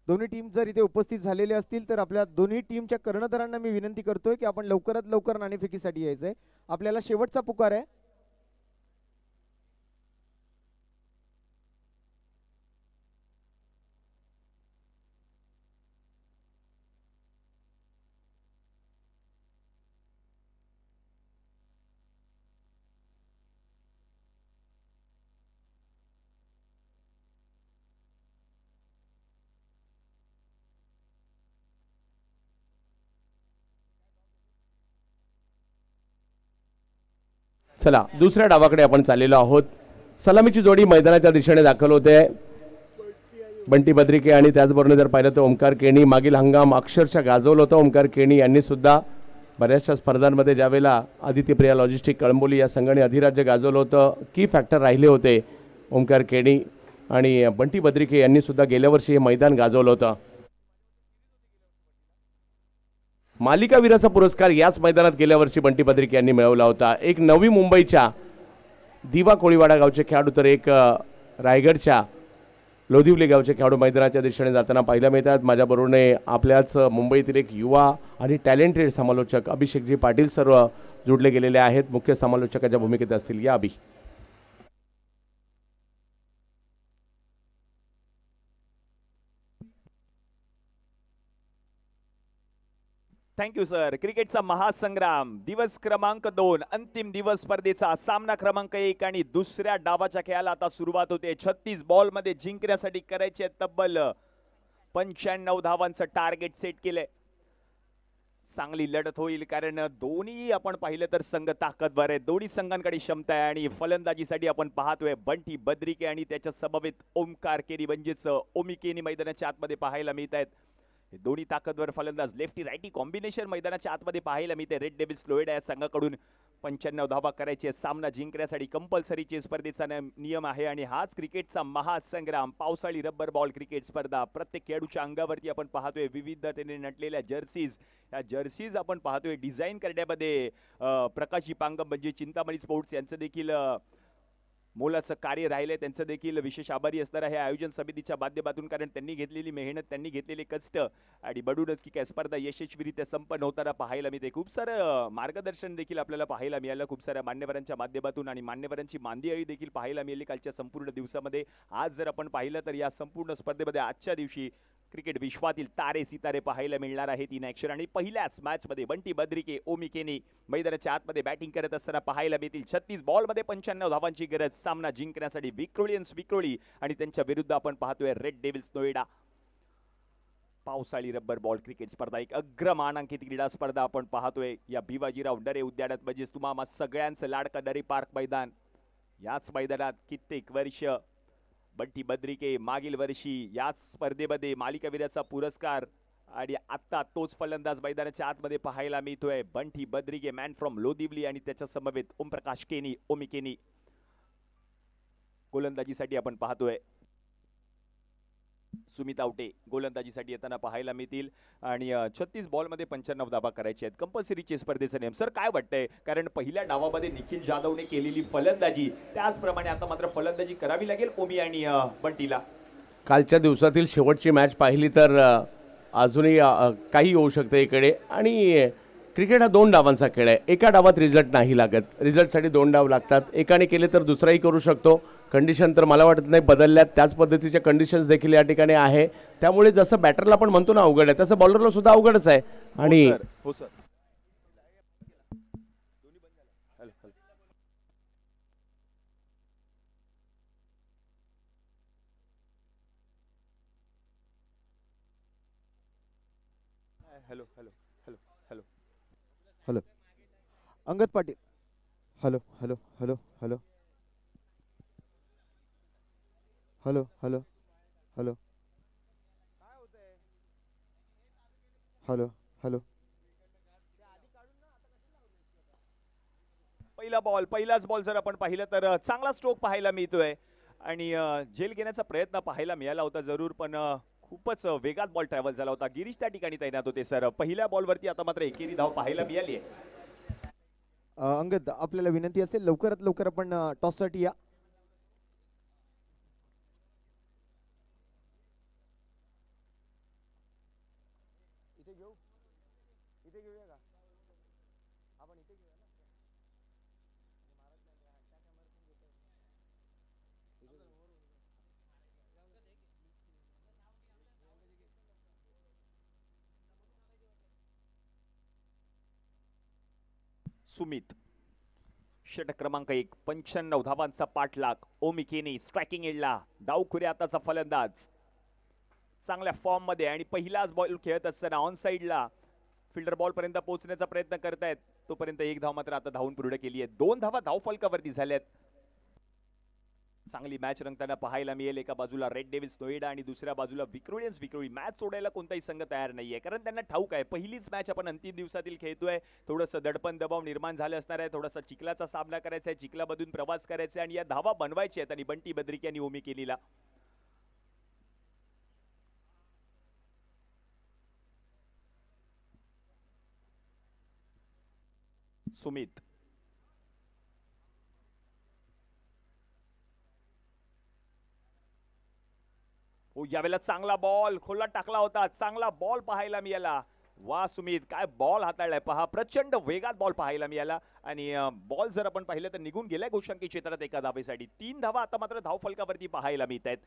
Speaker 4: दोन्ही टीम जर इथे उपस्थित झालेले असतील तर आपल्या दोन्ही टीमच्या कर्णधारांना मी विनंती करतोय की आपण लवकरात लवकर नाणेफेकीसाठी यायचंय. आपल्याला शेवटचा पुकार आहे.
Speaker 1: चला दुसऱ्या डावाकडे आपण चाललेलो आहोत. सलामीची जोडी मैदानाच्या दिशेने दाखल होते. बंटी बद्रिके आणि त्याचबरोबर जर पाहिलं तर ओमकार केणी मागील हंगाम अक्षरशः गाजवलं होतं. ओमकार केणी यांनी सुद्धा बऱ्याचशा स्पर्धांमध्ये ज्यावेळेला आदित्यप्रिया लॉजिस्टिक कळंबोली या संघाने अधिराज्य गाजवलं होतं, की फॅक्टर राहिले होते ओमकार केणी आणि बंटी बद्रिके यांनी सुद्धा गेल्या वर्षी हे मैदान गाजवलं होतं. मालिकावीराचा पुरस्कार याच मैदानात गेल्या वर्षी बंटी बद्रिके यांनी मिळवला होता. एक नवी मुंबईच्या दिवा कोळीवाडा गावचे खेळाडू तर एक रायगडच्या लोधिवली गावचे खेळाडू मैदानाच्या दिशेने जाताना पाहायला मिळतात. माझ्याबरोबरने आपल्याच मुंबईतील एक युवा आणि टॅलेंटेड समालोचक अभिषेकजी पाटील सर्व जुडले गेलेले आहेत. मुख्य समालोचकाच्या भूमिकेत असतील. या अभि.
Speaker 2: Thank you sir. क्रिकेटचा महासंग्राम दिवस क्रमांक 2 अंतिम दिवस स्पर्धेचा सामना क्रमांक 1 आणि दुसऱ्या डावाच्या खेळाला आता सुरुवात होते. 36 बॉल मध्ये जिंकण्यासाठी करायचे तब्बल 95 धावांचं टार्गेट सेट केलंय. चांगली लढत होईल कारण दोन्ही आपण पाहिलं तर संघ ताकदवर आहे. दोन्ही संघांकडे क्षमता आहे आणि फलंदाजीसाठी आपण पाहतोय बंटी बद्रिके आणि त्याच्या समवेत ओमकार केणी म्हणजेच ओमी केणी मैदानाच्या आतमध्ये पाहायला मिळत आहेत. दोन्ही ताकदवर फलंदाज लेफ्टी राईटी कॉम्बिनेशन मैदानाच्या आतमध्ये पाहायला मिळते. रेड डेव्हिल्स नोएडा या संघाकडून 95 धावा करायचे. सामना जिंकण्यासाठी कंपल्सरीचे स्पर्धेचा नियम आहे आणि हाच क्रिकेटचा महासंग्राम. पावसाळी रबर बॉल क्रिकेट स्पर्धा. प्रत्येक खेळाडूच्या अंगावरती आपण पाहतोय विविधतेने नटलेल्या जर्सीज. या जर्सीज आपण पाहतोय डिझाईन करण्यामध्ये प्रकाशी पांगम म्हणजे चिंतामणी स्पोर्ट्स यांचं देखील मोलाचं कार्य राहिले. त्यांचं देखील विशेष आभारी असणार आहे आयोजन समितीच्या माध्यमातून कारण त्यांनी घेतलेली मेहनत, त्यांनी घेतलेले कष्ट आणि बडूनच की काय स्पर्धा यशस्वीरित्या संपन्न होताना पाहायला मिळते. खूप सारं मार्गदर्शन देखील आपल्याला पाहायला मिळालं खूप साऱ्या मान्यवरांच्या माध्यमातून आणि मान्यवरांची मांदियाळी देखील पाहायला मिळाली कालच्या संपूर्ण दिवसामध्ये. आज जर आपण पाहिलं तर या संपूर्ण स्पर्धेमध्ये आजच्या दिवशी क्रिकेट विश्वातील तारे सितारे पाहायला मिळणार आहेत इन ॲक्शन. आणि पहिल्याच मॅचमध्ये बंटी बद्रिके ओमी केणी मैदानाच्या आतमध्ये बॅटिंग करत असताना पाहायला मिळतील. 36 बॉलमध्ये 95 धावांची गरज. सामना जिंकण्यासाठी विक्रोलियन्स विक्रोळी आणि त्यांच्या विरुद्ध आपण पाहतोय रेड डेव्हिल्स नोएडा. पावसाळी रबर बॉल क्रिकेट स्पर्धा एक अग्रमानांकित क्रीडा स्पर्धा आपण पाहतोय या भिवाजीराव डरे उद्यानात म्हणजेच तुम्हा सगळ्यांचं लाडका डरे पार्क मैदान. याच मैदानात कित्येक वर्ष बंटी बद्रिके मागील वर्षी याच स्पर्धेमध्ये मालिकावीराचा पुरस्कार आणि आता तोच फलंदाज मैदानाच्या आतमध्ये पाहायला मिळतोय. बंटी बद्रिके मॅन फ्रॉम लोधिवली आणि त्याच्या समवेत ओमप्रकाश केणी ओमी केणी. गोलंदाजीसाठी आपण पाहतोय सुमित आवटे गोलंदाजीसाठी येताना पाहायला मिळतील आणि 36 बॉलमध्ये 95 धावा करायचे आहेत. कंपल्सरीचे स्पर्धेचा नियम. सर काय वाटतंय कारण पहिल्या डावामध्ये निखिल जाधवने केलेली फलंदाजी त्याचप्रमाणे आता मात्र फलंदाजी करावी लागेल ओमी आणि बंटीला.
Speaker 1: कालच्या दिवसातील शेवटची मॅच पाहिली तर अजूनही काही होऊ शकतं इकडे. आणि क्रिकेट हा 2 डावांचा खेळ आहे. एका डावात रिझल्ट नाही लागत. रिझल्टसाठी 2 डाव लागतात. एकाने केले तर दुसराही करू शकतो. कंडिशन तर मला वाटत नाही बदलल्यात. त्याच पद्धतीच्या कंडिशन्स देखील या ठिकाणी आहे. त्यामुळे जसं बॅटरला आपण म्हणतो ना अवघड आहे तसं बॉलरला सुद्धा अवघडच आहे. आणि
Speaker 2: हो sir hello hello hello hello
Speaker 4: hello Angad Patil. Hello hello hello hello hello hello hello hello hello.
Speaker 2: पहिलाच बॉल जर आपण पाहिलं तर चांगला स्ट्रोक पाहायला मिळतोय आणि झेल घेण्याचा प्रयत्न पाहायला मिळाला होता जरूर पण खूपच वेगात बॉल ट्रॅव्हल झाला होता. गिरीश त्या ठिकाणी तैनात होते सर. पहिल्या बॉलवरती आता मात्र एकेरी धाव पाहायला मिळाली आहे.
Speaker 4: अंगद आपल्याला विनंती असेल लवकरात लवकर आपण टॉससाठी या.
Speaker 2: सुमित षटक क्रमांक 1 95 धावांचा पाठलाग. ओमी केणी स्ट्रायकिंग एंडला डावखुऱ्या हाताचा फलंदाज चांगल्या फॉर्म मध्ये आणि पहिलाच बॉल खेळत असताना ऑन साइडला फिल्डर बॉल पर्यंत पोहोचण्याचा प्रयत्न करतायत, तोपर्यंत एक धाव मात्र आता धावून पूर्ण केली आहे. 2 धावा धावफलकावरती झाल्यात. चांगली मॅच रंगताना पाहायला मिळेल. एका बाजूला रेड डेव्हिल्स नोएडा आणि दुसऱ्या बाजूला विक्रोलियन्स विक्रोळी. मॅच सोडायला कोणताही संघ तयार नाहीये, कारण त्यांना ठाऊक आहे पहिलीच मॅच आपण अंतिम दिवसातील खेळतोय. थोडंसं दडपण दबाव निर्माण झालं असणार आहे, थोडासा चिखलाचा सामना करायचा आहे, चिखलामधून प्रवास करायचा आहे आणि या धावा बनवायच्या आहेत. आणि बंटी बद्रिक यांनी ओमी केलीला सुमित यावेळेला चांगला बॉल खोला टाकला होता. चांगला बॉल पाहायला मिळाला. वा सुमित, काय बॉल हाताळलाय पहा. प्रचंड वेगात बॉल पाहायला मिळाला आणि बॉल जर आपण पाहिलं तर निघून गेलाय गोशांकी क्षेत्रात एका धावेसाठी. 3 धावा आता मात्र धावफलकावरती पाहायला मिळत आहेत.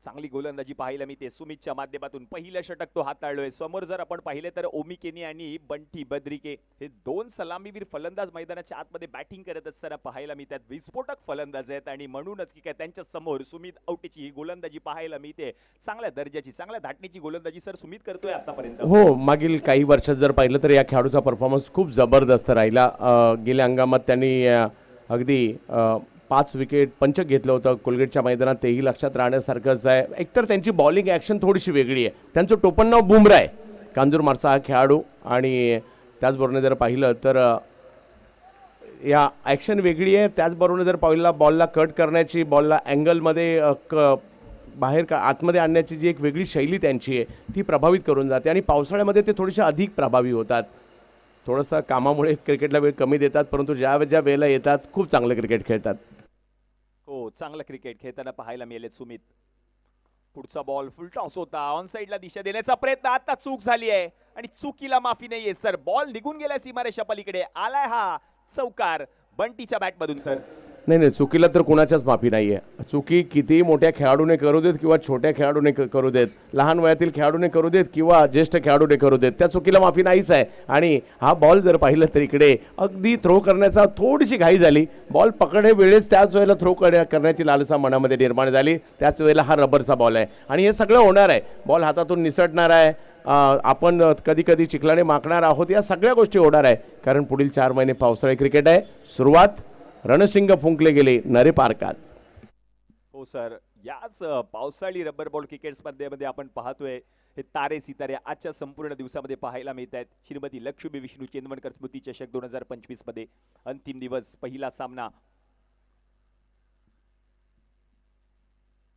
Speaker 2: चांगली गोलंदाजी पाहायला मिळते सुमितच्या माध्यमातून. पहिलं षटक तो हाताळलोय. समोर जर आपण पाहिले तर ओमी केनी आणि बंटी बद्रिके हे 2 सलामीवीर फलंदाज मैदानाच्या आतमध्ये बॅटिंग करत असताना पाहायला मिळतात. विस्फोटक फलंदाज आहेत आणि म्हणूनच की काय त्यांच्या समोर सुमित औटेची ही गोलंदाजी पाहायला मिळते. चांगल्या दर्जाची, चांगल्या धाटणीची गोलंदाजी सर सुमित करतोय आतापर्यंत.
Speaker 1: हो, मागील काही वर्षात जर पाहिलं तर या खेळाडूचा परफॉर्मन्स खूप जबरदस्त राहिला. गेल्या हंगामात त्यांनी अगदी 5 विकेट पंचक घेतलं होतं कोलगेटच्या मैदानात. तेही लक्षात राहण्यासारखंच आहे. एकतर त्यांची बॉलिंग ॲक्शन थोडीशी वेगळी आहे. त्यांचं टोपण नाव बुमरा आहे, कांजूरमारचा हा खेळाडू. आणि त्याचबरोबर जर पाहिलं तर या ॲक्शन वेगळी आहे. त्याचबरोबर जर पाहिलं बॉलला कट करण्याची, बॉलला अँगलमध्ये बाहेर आतमध्ये आणण्याची जी एक वेगळी शैली त्यांची आहे ती प्रभावित करून जाते. आणि पावसाळ्यामध्ये ते थोडेसे अधिक प्रभावी होतात. थोडंसं कामामुळे क्रिकेटला वेळ कमी देतात, परंतु ज्या वेळेला येतात खूप चांगलं क्रिकेट खेळतात.
Speaker 2: हो, चांगलं क्रिकेट खेळताना पाहायला मिळाले सुमित. पुढचा बॉल फुल टॉस होता. ऑन साइडला दिशा देण्याचा प्रयत्न, आता चूक झाली आहे आणि चुकीला माफी नाहीये सर. बॉल निघून गेलाय सीमारेषा पलीकडे. आलाय हा चौकार बंटीच्या बॅट मधून सर.
Speaker 1: नाही, चुकीला तर कुणाच्याच माफी नाही आहे. चुकी कितीही मोठ्या खेळाडूने करू देत किंवा छोट्या खेळाडूने करू देत, लहान वयातील खेळाडूने करू देत किंवा ज्येष्ठ खेळाडूने करू देत, त्या चुकीला माफी नाहीच आहे. आणि हा बॉल जर पाहिलं तर इकडे अगदी थ्रो करण्याचा थोडीशी घाई झाली. बॉल पकडे वेळेस त्याच वेळेला थ्रो करण्याची लालसा मनामध्ये निर्माण झाली. त्याच वेळेला हा रबरचा बॉल आहे आणि हे सगळं होणार आहे. बॉल हातातून निसटणार आहे. आपण कधी कधी चिखलाने माकणार आहोत. या सगळ्या गोष्टी होणार आहे, कारण पुढील 4 महिने पावसाळी क्रिकेट आहे. सुरुवात रणशिंग फुंकले गेले नरे पार्कात.
Speaker 2: हो सर, याच पावसाळी रबर बॉल क्रिकेट स्पर्धेमध्ये आपण पाहतोय हे तारे सितारे आजच्या संपूर्ण दिवसामध्ये पाहायला मिळत आहेत. श्रीमती लक्ष्मी विष्णू चेंदवणकर स्मृती चषक 2025 मध्ये अंतिम दिवस, पहिला सामना.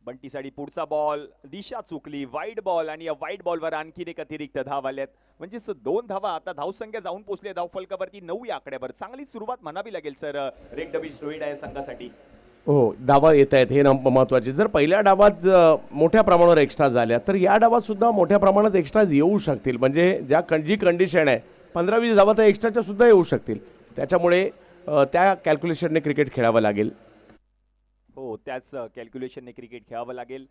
Speaker 2: बंटीसाठी पुढचा बॉल, दिशा चुकली, वाईड बॉल आणि या वाईड बॉलवर आणखीन एक अतिरिक्त धाव आल्यात. म्हणजेच 2 धावा. आता धावसंख्या जाऊन पोहोचली धावफलकावरती 9 या आकड्यावर. चांगली सुरुवात म्हणावी लागेल सर रेड डेव्हिल्स नोएडा या संघासाठी.
Speaker 1: हो, डावा येत आहेत हे महत्त्वाचे. जर पहिल्या डावात मोठ्या प्रमाणावर एक्स्ट्रा झाल्या तर या डावात सुद्धा मोठ्या प्रमाणात एक्स्ट्राज येऊ शकतील. म्हणजे जी कंडिशन आहे 15-20 धावा तर एक्स्ट्राच्या सुद्धा येऊ शकतील. त्याच्यामुळे त्या कॅल्क्युलेशनने क्रिकेट खेळावं लागेल.
Speaker 2: हो, त्याच कॅल्क्युलेशनने क्रिकेट खेळावं लागेल.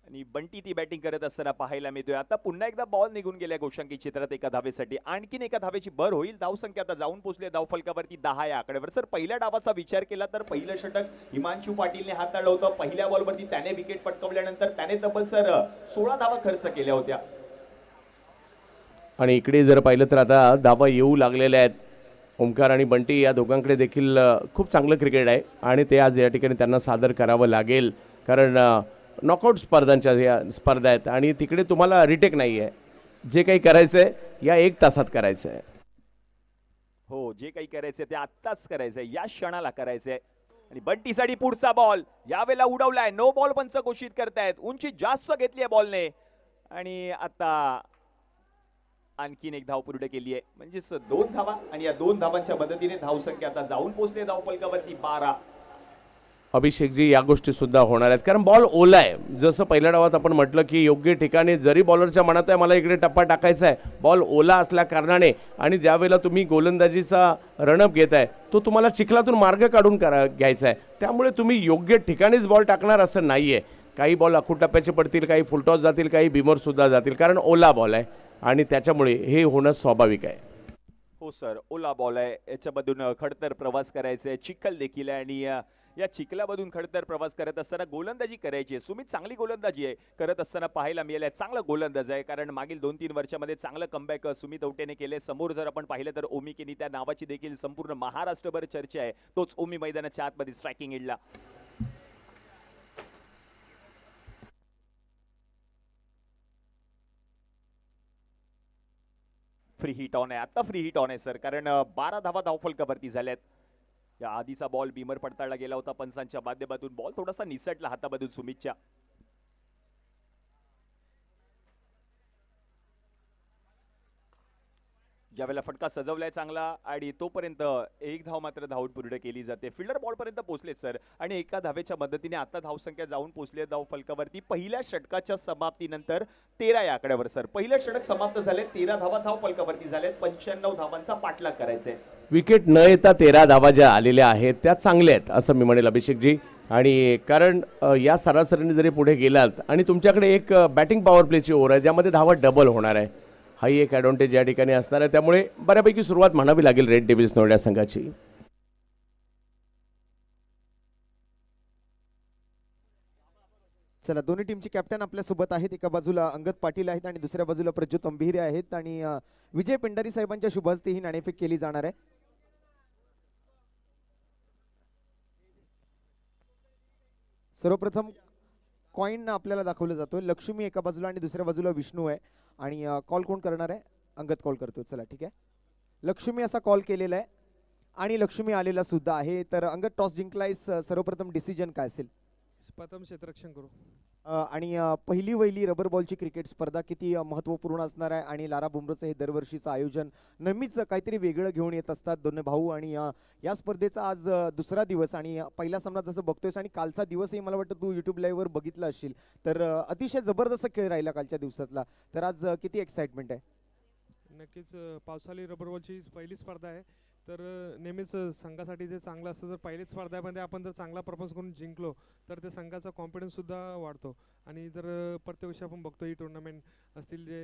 Speaker 2: आणि बंटी ती बॅटिंग करत असताना पाहायला मिळतोय. आता पुन्हा एकदा बॉल निघून गेल्या गोशांकी क्षेत्रात एका धावेसाठी. आणखीन एका धावेची भर होईल. धावसंख्या आता जाऊन पोहोचली धावफलकावरती 10 या आकड्यावर. सर, पहिल्या डावाचा विचार केला तर पहिलं षटक हिमांशू पाटीलने हाताळलं होतं. पहिल्या बॉलवरती त्याने विकेट पटकावल्यानंतर त्याने तब्बल सर 16 धावा खर्च केल्या होत्या.
Speaker 1: आणि इकडे जर पाहिलं तर आता धावा येऊ लागलेल्या आहेत. ओमकार आणि बंटी या दोघांकडे देखील खूप चांगलं क्रिकेट आहे आणि ते आज या ठिकाणी त्यांना सादर करावं लागेल, कारण नॉकआउट स्पर्धांच्या या स्पर्धा आहेत आणि तिकडे तुम्हाला रिटेक नाही आहे. जे काही करायचं आहे या 1 तासात करायचं आहे.
Speaker 2: हो, जे काही करायचंय ते आत्ताच करायचंय, या क्षणाला करायचंय. आणि बंटीसाठी पुढचा बॉल यावेळेला उडवलाय. नो बॉल पंच घोषित करतायत. उंची जास्त घेतली आहे बॉलने आणि आता आणखीन एक धाव पूर्ण केली आहे. म्हणजेच 2 धावा आणि या 2 धावांच्या मदतीने धावसंख्या आता जाऊन पोहोचले धावफलकावरती 12.
Speaker 1: अभिषेकजी, या गोष्टी सुद्धा होणार आहेत कारण बॉल ओला आहे. जसं पहिल्या डावात आपण म्हटलं की योग्य ठिकाणी जरी बॉलरच्या मनात आहे मला इकडे टप्पा टाकायचा आहे, बॉल ओला असल्या कारणाने आणि ज्यावेळेला तुम्ही गोलंदाजीचा रणप घेताय तो तुम्हाला चिखलातून मार्ग काढून घ्यायचा आहे. त्यामुळे तुम्ही योग्य ठिकाणीच बॉल टाकणार असं नाही आहे. काही बॉल आखूड टप्प्याचे पडतील, काही फुलटॉस जातील, काही बिमरसुद्धा जातील, कारण ओला बॉल आहे आणि त्याच्यामुळे हे होणं स्वाभाविक आहे.
Speaker 2: हो सर, ओला बॉल आहे. याच्यामधून खडतर प्रवास करायचा आहे. चिखल देखील आहे आणि या चिखलामधून खरं तर प्रवास करत असताना गोलंदाजी करायची आहे. सुमित चांगली गोलंदाजी आहे करत असताना पाहायला मिळालं. चांगला गोलंदाज आहे, कारण मागील 2-3 वर्षामध्ये चांगलं कमबॅक सुमित औटेने केले. समोर जर आपण पाहिलं तर ओमी केनी, त्या नावाची देखील संपूर्ण महाराष्ट्रभर चर्चा आहे. तोच ओमी मैदानाच्या आतमध्ये स्ट्रायकिंग एंडला. फ्री हिट ऑन आहे, आता फ्री हिट ऑन आहे सर, कारण 12 धावा धावफलकावरती झाल्यात. या आधीचा बॉल बीमर पडताळला गेला होता पंचांच्या माध्यमातून. बॉल थोडासा निसटला हातामधून सुमितच्या. ज्यावेळेला फटका सजवलाय चांगला आणि तोपर्यंत एक धाव मात्र धावून पूर्ण केली जाते. फिल्डर बॉल पर्यंत पोहोचलेत सर, आणि एका धावेच्या मदतीने आता धावसंख्या जाऊन पोहोचली धाव फलकावरती. पहिल्या षटकाच्या समाप्तीनंतर 13 या आकड्यावर सर. पहिलं षटक समाप्त झाले, 13 धावा धाव फलकावरती झालेत. 95 धावांचा पाठलाग करायचा आहे.
Speaker 1: विकेट न येता 13 धावा ज्या आलेल्या आहेत त्या चांगल्या आहेत असं मी म्हणेल अभिषेकजी. आणि कारण या सरासरीने जरी पुढे गेलात आणि तुमच्याकडे एक बॅटिंग पॉवर प्लेची ओव्हर आहे ज्यामध्ये धावा डबल होणार आहे, हाही एक ॲडव्हान्टेज या ठिकाणी असणार आहे. त्यामुळे बऱ्यापैकी सुरुवात म्हणावी लागेल रेड डेव्हिल्स नोएडा संघाची.
Speaker 4: चला, दोन्ही टीमचे कॅप्टन आपल्या सोबत आहेत. एका बाजूला अंगद पाटील आहेत आणि दुसऱ्या बाजूला प्रज्योत अंबिहिरे आहेत. आणि विजय पेंढारी साहेबांच्या शुभ हस्ते ही नाणेफेक केली जाणार आहे. सर्वप्रथम कॉइन आपल्याला दाखवलं जातोय. लक्ष्मी एका बाजूला आणि दुसऱ्या बाजूला विष्णू आहे. आणि कॉल कोण करणार आहे? अंगद कॉल करतोय. चला ठीक आहे, लक्ष्मी असा कॉल केलेला आहे आणि लक्ष्मी आलेला सुद्धा आहे. तर अंगद टॉस जिंकलायस, सर्वप्रथम डिसिजन काय असेल?
Speaker 5: प्रथम क्षेत्ररक्षण करू.
Speaker 4: आणि पहिली वहिली रबर बॉलची क्रिकेट स्पर्धा किती महत्त्वपूर्ण असणार आहे. आणि लारा बुमरोचं हे दरवर्षीचं आयोजन नेहमीच काहीतरी वेगळं घेऊन येत असतात दोन्ही भाऊ. आणि या स्पर्धेचा आज दुसरा दिवस आणि पहिला सामना जसं बघतोयस आणि कालचा दिवसही मला वाटतं तू यूट्यूब लाईव्हवर बघितला असशील. तर अतिशय जबरदस्त खेळ राहिला कालच्या दिवसातला. तर आज किती एक्साइटमेंट आहे?
Speaker 5: नक्कीच पावसाळी रबर बॉलची पहिली स्पर्धा आहे, तर नेहमीच संघासाठी जे चांगलं असतं, जर पहिलीच स्पर्धेमध्ये आपण जर चांगला परफॉर्मन्स करून जिंकलो तर ते संघाचा कॉन्फिडन्स सुद्धा वाढतो. आणि जर प्रत्येक वर्षी आपण बघतो ही टुर्नामेंट असतील जे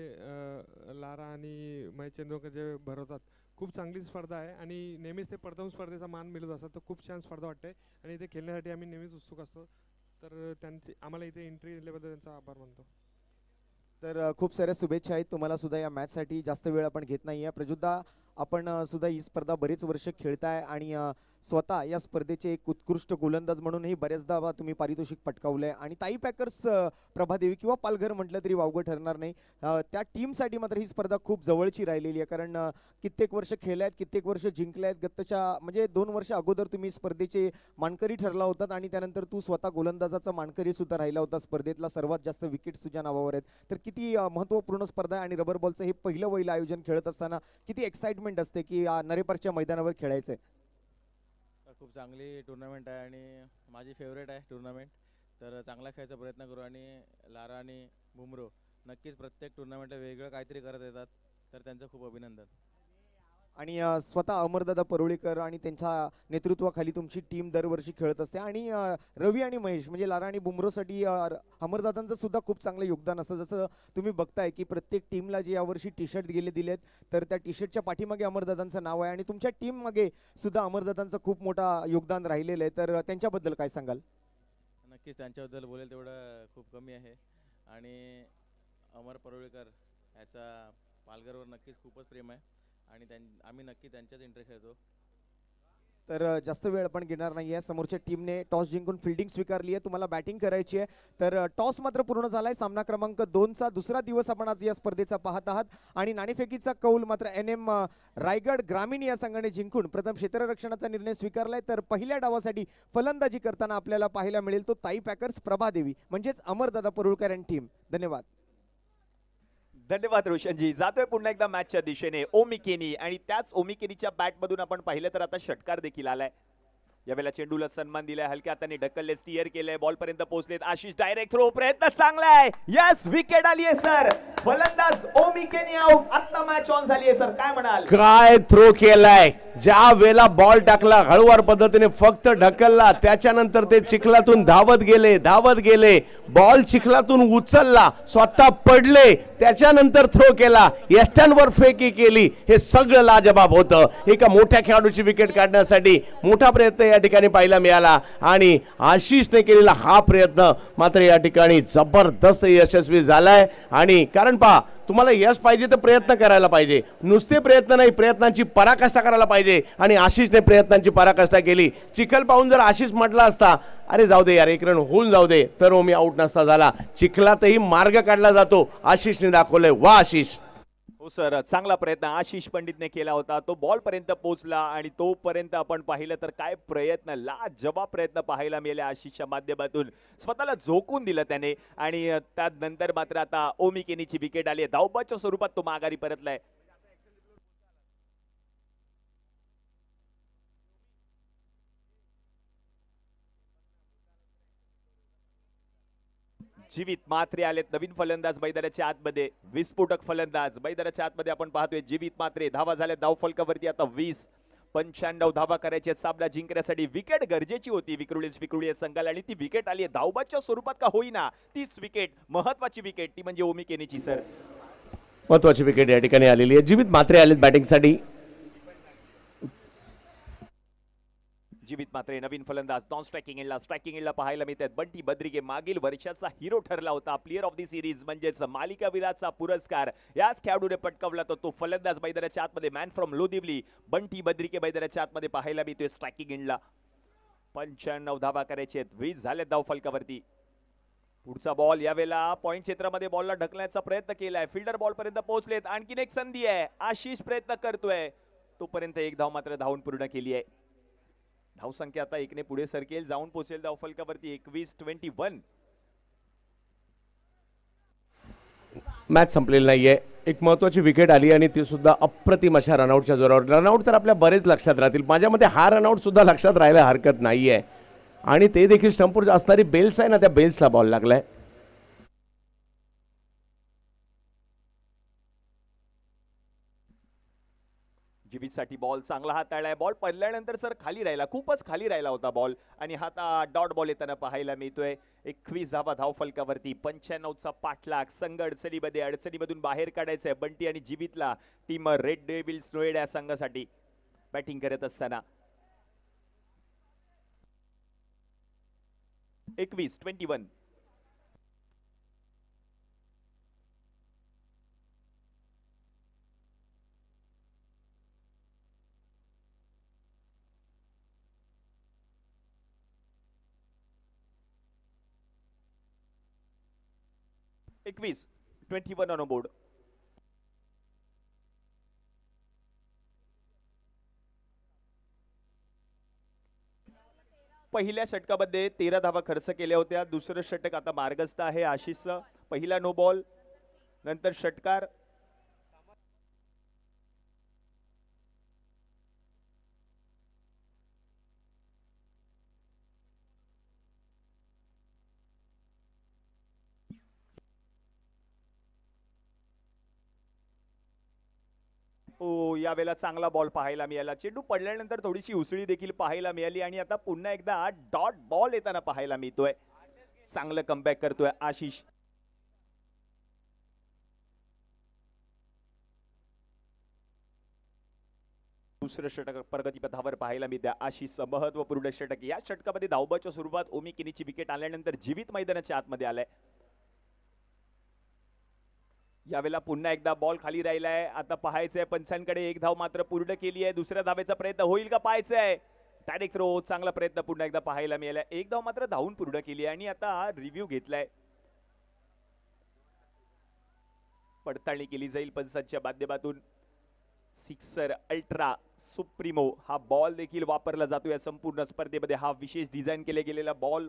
Speaker 5: लारा आणि महेश चंद्रकर जे भरवतात, खूप चांगली स्पर्धा आहे आणि नेहमीच ते प्रथम स्पर्धेचा मान मिळत असतात. तर खूप छान स्पर्धा वाटते आणि इथे खेळण्यासाठी आम्ही नेहमीच उत्सुक असतो. तर त्यांची आम्हाला इथे एंट्री दिल्याबद्दल त्यांचा आभार मानतो.
Speaker 4: तर खूप साऱ्या शुभेच्छा आहेत तुम्हाला सुद्धा या मॅचसाठी. जास्त वेळ आपण घेत नाही आहे. प्रज्योतदा, आपण सुद्धा ही स्पर्धा बरीच वर्ष खेळताय आणि स्वतः या स्पर्धेचे एक उत्कृष्ट गोलंदाज म्हणूनही बऱ्याचदा तुम्ही पारितोषिक पटकावलंय. आणि ताई पॅकर्स, प्रभादेवी किंवा पालघर म्हटलं तरी वावगं ठरणार नाही. त्या टीमसाठी मात्र ही स्पर्धा खूप जवळची राहिलेली आहे, कारण कित्येक वर्ष खेळल्यात, कित्येक वर्ष जिंकल्यात. गत्तच्या म्हणजे 2 वर्ष अगोदर तुम्ही स्पर्धेचे मानकरी ठरला होतात आणि त्यानंतर तू स्वतः गोलंदाजाचा मानकरी सुद्धा राहिला होता. स्पर्धेतला सर्वात जास्त विकेट्स तुझ्या नावावर आहेत. तर किती महत्त्वपूर्ण स्पर्धा आहे आणि रबर बॉलचं हे पहिलं वहिलं आयोजन खेळत असताना किती एक्साइटमेंट असते की नरेपारच्या मैदानावर खेळायचं आहे?
Speaker 6: खूप चांगली टुर्नामेंट आहे आणि माझी फेवरेट आहे टुर्नामेंट. तर चांगला खेळायचा प्रयत्न करू आणि लारा आणि बुमरो नक्कीच प्रत्येक टुर्नामेंटला वेगळं काहीतरी करत येतात, तर त्यांचं खूप अभिनंदन.
Speaker 4: आणि स्वतः अमरदादा परुळेकर आणि त्यांच्या नेतृत्वाखाली तुमची टीम दरवर्षी खेळत असते. आणि रवी आणि महेश म्हणजे लारा आणि बुमरोसाठी अमरदादांचं सुद्धा खूप चांगलं योगदान असतं. जसं तुम्ही बघताय की प्रत्येक टीमला जे यावर्षी टी शर्ट दिलेत, तर त्या टी शर्टच्या पाठीमागे अमरदादांचं नाव आहे आणि तुमच्या टीममागे सुद्धा अमरदादांचं खूप मोठा योगदान राहिलेलं आहे. तर त्यांच्याबद्दल काय सांगाल?
Speaker 6: नक्कीच त्यांच्याबद्दल बोलेल तेवढं खूप कमी आहे. आणि अमर परुळेकर ह्याचा पालघरवर नक्कीच खूपच प्रेम आहे आणि आम्ही नक्की त्यांच्याच इंटरेस्ट खेळतो.
Speaker 4: तर जास्त वेळ आपण घेणार नाही आहे. समोरच्या टीमने टॉस जिंकून फिल्डिंग स्वीकारली आहे, तुम्हाला बॅटिंग करायची आहे. तर टॉस मात्र पूर्ण झालाय. सामना क्रमांक 2चा दुसरा दिवस आपण आज या स्पर्धेचा पाहत आहात आणि नाणेफेकीचा कौल मात्र NM रायगड ग्रामीण या संघाने जिंकून प्रथम क्षेत्ररक्षणाचा निर्णय स्वीकारलाय. तर पहिल्या डावासाठी फलंदाजी करताना आपल्याला पाहायला मिळेल तो ताई पॅकर्स प्रभादेवी म्हणजेच अमरदादा परुळकर आणि टीम. धन्यवाद.
Speaker 2: धन्यवाद रोशनजी. जातोय पुन्हा एकदा मॅचच्या दिशेने ओमी केनी आणि त्याच ओमी केनीच्या बॅटमधून आपण पाहिलं तर आता षटकार देखील आलाय. यावेळेला चेंडूला सन्मान दिलाय, हलक्या हाताने ढकलले, स्टीअर केलंय, बॉल पर्यंत पोहोचलेत. आशिष डायरेक्ट थ्रो, प्रयत्न चांगला आहे. यस, विकेट आली आहे सर. फलंदाज ओमी केनी आउट. आता मॅच ऑन झाली आहे सर, काय म्हणाल?
Speaker 1: काय थ्रो केलाय, ज्या वेळेला बॉल टाकला हळूवार पद्धतीने फक्त ढकलला, त्याच्यानंतर ते चिखलातून धावत गेले. बॉल चिखलातून उचलला, स्वतः पडले, त्याच्यानंतर थ्रो केला, यष्ट्यांवर फेकी केली, हे सगळं लाजबाब होतं. एका मोठ्या खेळाडूची विकेट काढण्यासाठी मोठा प्रयत्न या ठिकाणी पाहायला मिळाला आणि आशिषने केलेला हा प्रयत्न मात्र या ठिकाणी जबरदस्त यशस्वी झालाय. आणि कारण पहा, तुम्हाला यश पाहिजे तर प्रयत्न करायला पाहिजे, नुसते प्रयत्न नाही, प्रयत्नांची पराकाष्ठा करायला पाहिजे. आणि आशिषने प्रयत्नांची पराकाष्ठा केली. चिखल पाहून जर आशिष म्हटला असता अरे जाऊ दे यार, एक रन होऊन जाऊ दे, तर मी आऊट नसता झाला. चिखलातही मार्ग काढला जातो, आशिषने दाखवलंय. वा आशिष.
Speaker 2: हो सर, चांगला प्रयत्न आशिष पंडितने केला होता. तो बॉल पर्यंत पोहोचला आणि तोपर्यंत आपण पाहिलं तर काय प्रयत्न, लाजवाब प्रयत्न पाहायला मिळाले आशिषच्या माध्यमातून. स्वतःला झोकून दिलं त्याने आणि त्यानंतर मात्र आता ओमी केनीची विकेट आली. धावबाच्या स्वरूपात तो माघारी परतलाय. जीवित म्हात्रे आलेत नवीन फलंदाज मैदानाच्या आतमध्ये. विस्फोटक फलंदाज मैदानाच्या आतमध्ये आपण पाहतोय. जीवित म्हात्रे धावा झाल्या धावफलकावरती आता 20-95 धावा करायचे सामना जिंकण्यासाठी. विकेट गरजेची होती विक्रोळी संघाला आणि ती विकेट आली आहे धावबाच्या स्वरूपात का होईना. तीच विकेट, महत्वाची विकेट, ती म्हणजे ओमी केनीची सर.
Speaker 1: महत्वाची विकेट या ठिकाणी आलेली आहे. जीवित म्हात्रे आलेत बॅटिंगसाठी.
Speaker 2: जीवित म्हात्रे नवीन फलंदाज नॉन स्ट्रायकिंग एंडला पाहायला मिळतात. बंटी बद्रिके मागील वर्षाचा हिरो ठरला होता. प्लेअर ऑफ द सिरीज म्हणजेच मालिकावीराचा पुरस्कार याच खेळाडूने पटकावला. तो फलंदाज मैदानाच्या आतमध्ये मॅन फ्रॉम लोदिवली बंटी बद्रिके मैदानाच्या आतमध्ये पाहायला मिळतोय. स्ट्रायकिंग एंडला 95 धावा करायचे आहेत. 20 झालेत धाव फलकावरती. पुढचा बॉल यावेळेला पॉइंट क्षेत्रामध्ये बॉलला ढकलण्याचा प्रयत्न केलाय. फिल्डर बॉल पर्यंत पोहोचलेत. आणखीन एक संधी आहे. आशिष प्रयत्न करतोय, तोपर्यंत एक धाव मात्र धावून पूर्ण केली आहे. धावसंख्या आता एकने पुढे सरकेल, जाऊन पोहोचेल धाव फलकावरती 21-21.
Speaker 1: मॅच संपलेली नाहीये. एक महत्वाची विकेट आली आणि ती सुद्धा अप्रतिम अशा रनआउटच्या जोरावर. रनआउट तर आपल्या बरेच लक्षात राहतील. माझ्या मते हा रनआउट सुद्धा लक्षात राहायला हरकत नाहीये. आणि ते देखील स्टंपवर असणारी बेल्स आहे ना, त्या बेल्सला बॉल लागलाय.
Speaker 2: जीवितसाठी बॉल चांगला हाताळलाय. बॉल पडल्यानंतर सर खाली राहिला, खूपच खाली राहिला होता बॉल आणि हाता डॉट बॉल येताना पाहायला मिळतोय. 21 धावा धाव फलकावरती. 95चा पाठलाग. संघ अडचणीमधून बाहेर काढायचंय बंटी आणि जीवितला. टीम रेड डेव्हिल्स नोएडा या संघासाठी बॅटिंग करत असताना 21-21. एकवीस 21 ऑन बोर्ड. पहिल्या षटकामध्ये 13 धावा खर्च केल्या होत्या. दुसरं षटक आता मार्गस्थ आहे आशिषचं. पहिला नो बॉल, नंतर षटकार. यावेळेला चांगला बॉल पाहायला मिळाला. चेंडू पडल्यानंतर थोडीशी उसळी देखील पाहायला मिळाली आणि आता पुन्हा एकदा डॉट बॉल येताना पाहायला मिळतोय. चांगलं कमबॅक करतोय आशिष. दुसरं षटक प्रगतीपथावर पाहायला मिळते. आशिष महत्वपूर्ण षटक. या षटकामध्ये धावबाच्या स्वरूपात ओमी केनीची विकेट आल्यानंतर जीवित मैदानाच्या आतमध्ये आलाय. यावेळेला पुन्हा एकदा बॉल खाली राहिलाय. आता पाहायचंय पंचांकडे. एक धाव मात्र पूर्ण केली आहे. दुसऱ्या धावेचा प्रयत्न होईल का पाहायचंय. Direct throw. चांगला प्रयत्न पुन्हा एकदा पाहायला मिळालाय. एक धाव मात्र धावून पूर्ण केली आणि आता रिव्ह्यू घेतलाय. पडताळणी केली जाईल पंचांच्या माध्यमातून. सिक्सर अल्ट्रा सुप्रीमो हा बॉल देखील वापरला जातो या संपूर्ण स्पर्धेमध्ये. हा विशेष डिझाईन केले गेलेला बॉल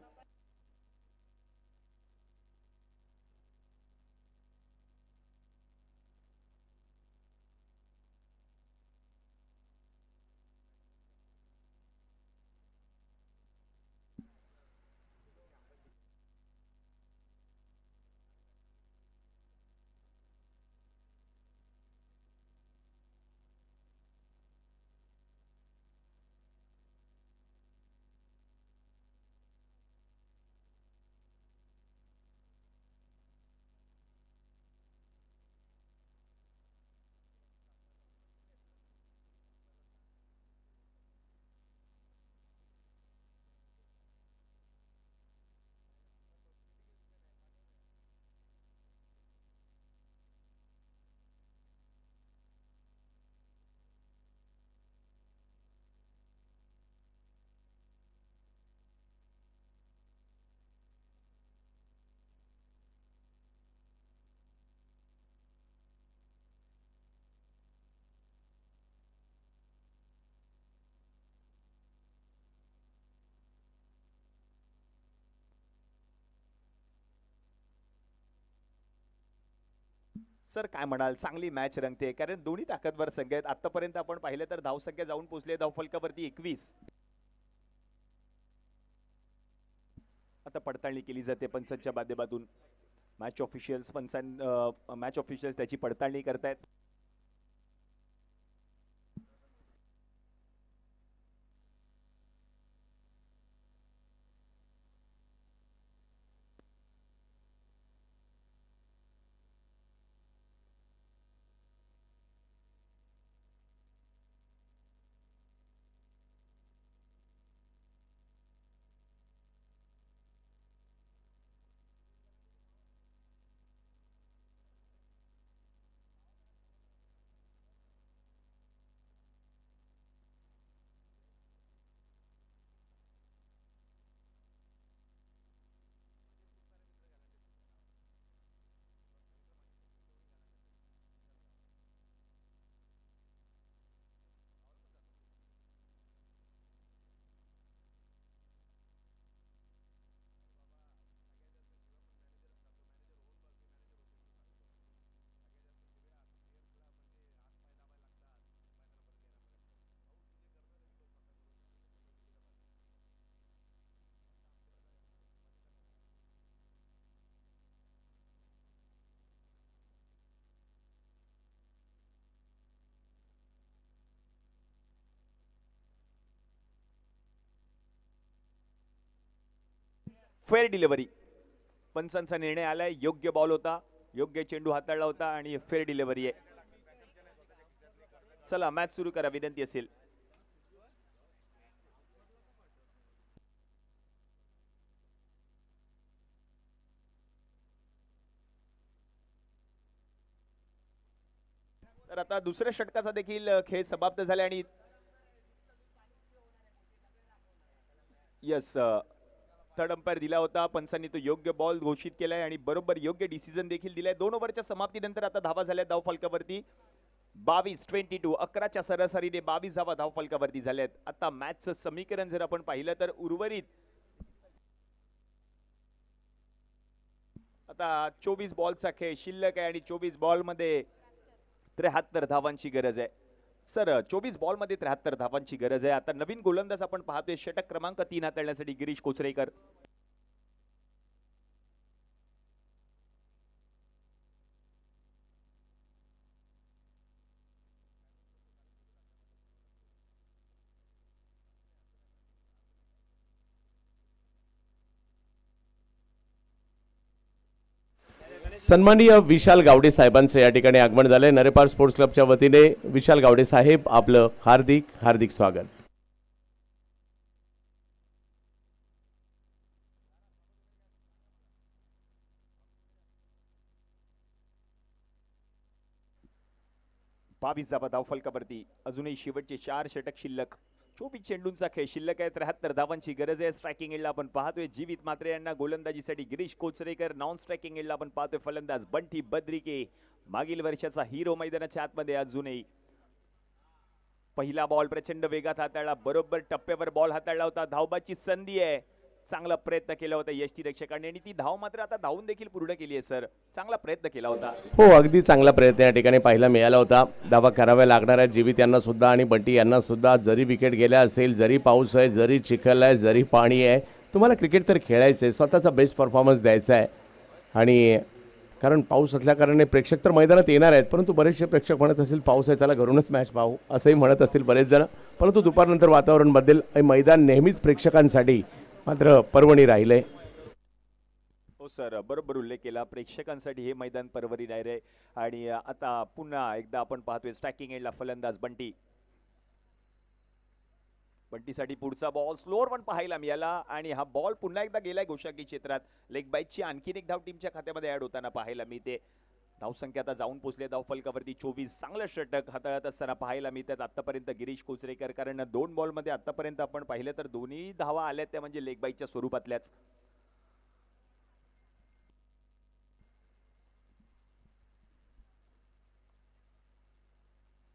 Speaker 2: सर काय म्हणाल, चांगली मॅच रंगते कारण दोन्ही ताकदवर संघ आहेत. आतापर्यंत आपण पाहिलं तर धावसंख्या जाऊन पोहोचले धावफलकावरती 21. आता पडताळणी केली जाते पंचांच्या माध्यमातून. मॅच ऑफिशियल्स त्याची पडताळणी करतायत. फेअर डिलिव्हरी, पंचांचा निर्णय आलाय. योग्य बॉल होता, योग्य चेंडू हाताळला होता आणि फेअर डिलिव्हरी आहे. चला मॅच सुरू करा, विनंती असेल. तर आता दुसऱ्या षटकाचा देखील खेळ समाप्त झाला आणि यस थर्ड अंपायर दिला होता. पंचांनी तो योग्य बॉल घोषित केलाय आणि बरोबर योग्य डिसिजन देखील दिलाय. 2 ओव्हरच्या समाप्तीनंतर आता धावा झाल्या धाव फलकावरती 22-22. 11च्या सरासरीने 22 धावा धाव फलकावरती झाल्यात. आता मॅचचं समीकरण जर आपण पाहिलं तर उर्वरित आता 24 बॉलचा खेळ शिल्लक आहे आणि 24 बॉल मध्ये 73 धावांची गरज आहे. सर 24 बॉल मध्ये 73 धावांची गरज आहे. आता नवीन गोलंदाज आपण पाहतोय षटक क्रमांक 3 हाताळण्यासाठी गिरीश कोचरेकर.
Speaker 1: सन्माननीय विशाल गावडे साहेबांचे या ठिकाणी आगमन झाले. नरेपार स्पोर्ट्स क्लबच्या वतीने विशाल गावडे साहेब आपलं हार्दिक हार्दिक स्वागत.
Speaker 2: बावीस धावा धावफलकावरती. अजूनही शेवटचे 4 षटक शिल्लक. 24 चेंडूंचा खेळ शिल्लक आहे. 73 धावांची गरज आहे. स्ट्रायकिंग एंडला आपण पाहतोय जीवित म्हात्रे यांना. गोलंदाजीसाठी गिरीश कोचरेकर. नॉन स्ट्रायकिंग एंडला आपण पाहतोय फलंदाज बंटी बद्रिके. मागील वर्षाचा हिरो मैदानाच्या आतमध्ये अजूनही. पहिला बॉल प्रचंड वेगात हाताळला. बरोबर टप्प्यावर बॉल हाताळला होता. धावबाची संधी आहे. चांगला प्रयत्न केला होता यष्टी रक्षकांनी आणि ती धाव मात्र आता धावून देखील पूर्ण केली आहे. सर चांगला प्रयत्न केला होता.
Speaker 1: हो अगदी चांगला प्रयत्न या ठिकाणी पाहायला मिळाला होता. धावा कराव्या लागणार आहेत जीवित यांना सुद्धा आणि बंटी यांना सुद्धा. जरी विकेट गेल्या असेल, जरी पाऊस आहे, जरी चिखल आहे, जरी पाणी आहे, तुम्हाला क्रिकेट तर खेळायचं आहे. स्वतःचा बेस्ट परफॉर्मन्स द्यायचा आहे. आणि कारण पाऊस असल्याकारणाने प्रेक्षक तर मैदानात येणार आहेत, परंतु बरेचसे प्रेक्षक म्हणत असतील पाऊस आहे चला घरूनच मॅच पाहू असंही म्हणत असतील बरेच जण. परंतु दुपारनंतर वातावरण बदलेल. मैदान नेहमीच प्रेक्षकांसाठी मात्र पर्वणी राहिले.
Speaker 2: हो सर बरोबर उल्लेख केला. प्रेक्षकांसाठी हे मैदान पर्वणी राहिले. आणि आता पुन्हा एकदा आपण पाहतोय स्ट्रायकिंग एंडला फलंदाज बंटी. बंटीसाठी पुढचा बॉल स्लोअर वन पाहायला मिळाला आणि हा बॉल पुन्हा एकदा गेलाय गोशाकी क्षेत्रात. लेग बाईटची आणखीन एक धाव टीमच्या खात्यामध्ये ऍड होताना पाहायला मिळते. धावसंख्या आता जाऊन पोहोचले धावफलकावरती 24. चांगलं षटक हाताळत असताना पाहायला मिळतात आतापर्यंत गिरीश कोचरेकर. कारण 2 बॉलमध्ये आतापर्यंत आपण पाहिलं तर दोन्ही धावा आल्या त्या म्हणजे लेग बाईटच्या स्वरूपातल्याच.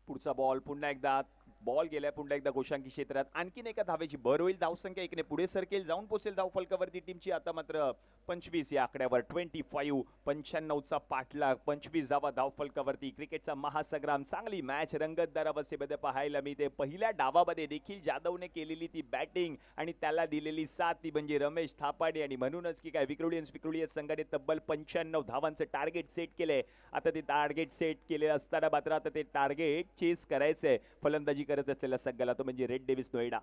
Speaker 2: पुढचा बॉल पुन्हा एकदा बॉल गेलाय पुन्हा एकदा गोशांकी क्षेत्रात, आणखीन एका धावेची भर होईल, धावसंख्या 1 ने पुढे सरकेल, जाऊन पोहोचेल धावफलकावरती टीमची. आता मात्र 25 या आकड्यावर 25 95चा पाठलाग, 25 धावा धावफलकावरती. क्रिकेटचा महासंग्राम, चांगली मॅच रंगतदार अवस्थेमध्ये पाहायला मिळते. पहिल्या डावामध्ये निखिल जाधवने केलेली ती बॅटिंग आणि त्याला दिलेली साथ ती म्हणजे रमेश थापाडे, आणि म्हणूनच की काय विक्रोलियन्स संघाने तब्बल 95 धावांचं टार्गेट सेट केलंय. आता ते टार्गेट सेट केले असताना मात्र आता ते टार्गेट चेस करायचंय फलंदाजी करत असलेल्या संघाला, तो म्हणजे रेड डेव्हिस नोएडा.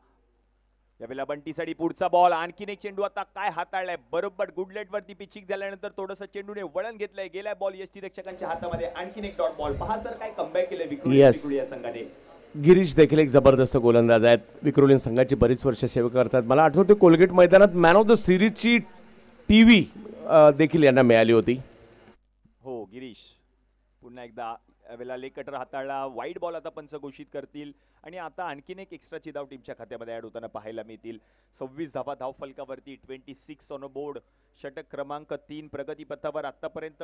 Speaker 2: यावेळेला बंटीसाठी पुढचा बॉल, आणखीन एक चेंडू आता काय हाताळलाय, बरोबर गुडलेट वरती पिचिंग झाल्यानंतर थोडंसं चेंडूने वळण घेतलंय, गेलाय बॉल यष्टीरक्षकांच्या हातामध्ये. आणखीन एक डॉट बॉल. पहा सर काय कमबॅक केलंय विक्रोलियन संघाने.
Speaker 1: गिरीश देखील एक जबरदस्त गोलंदाज आहेत. विक्रोलियन संघाची बरीच वर्ष सेवा करतात. मला आठवते कोलगेट मैदानात मॅन ऑफ द सिरीजची टीव्ही देखील यांना मिळाली होती.
Speaker 2: हो, गिरीश पुन्हा एकदा वेळेला लेग कटर हाताळला, वाईट बॉल आता पंच घोषित करतील आणि आता आणखीन एक एक्स्ट्राची धाव टीमच्या खात्यामध्ये ऍड होताना पाहायला मिळतील. 26 धावा धावफलकावरती, 26 ऑन बोर्ड. षटक क्रमांक 3 प्रगतीपथावर. आतापर्यंत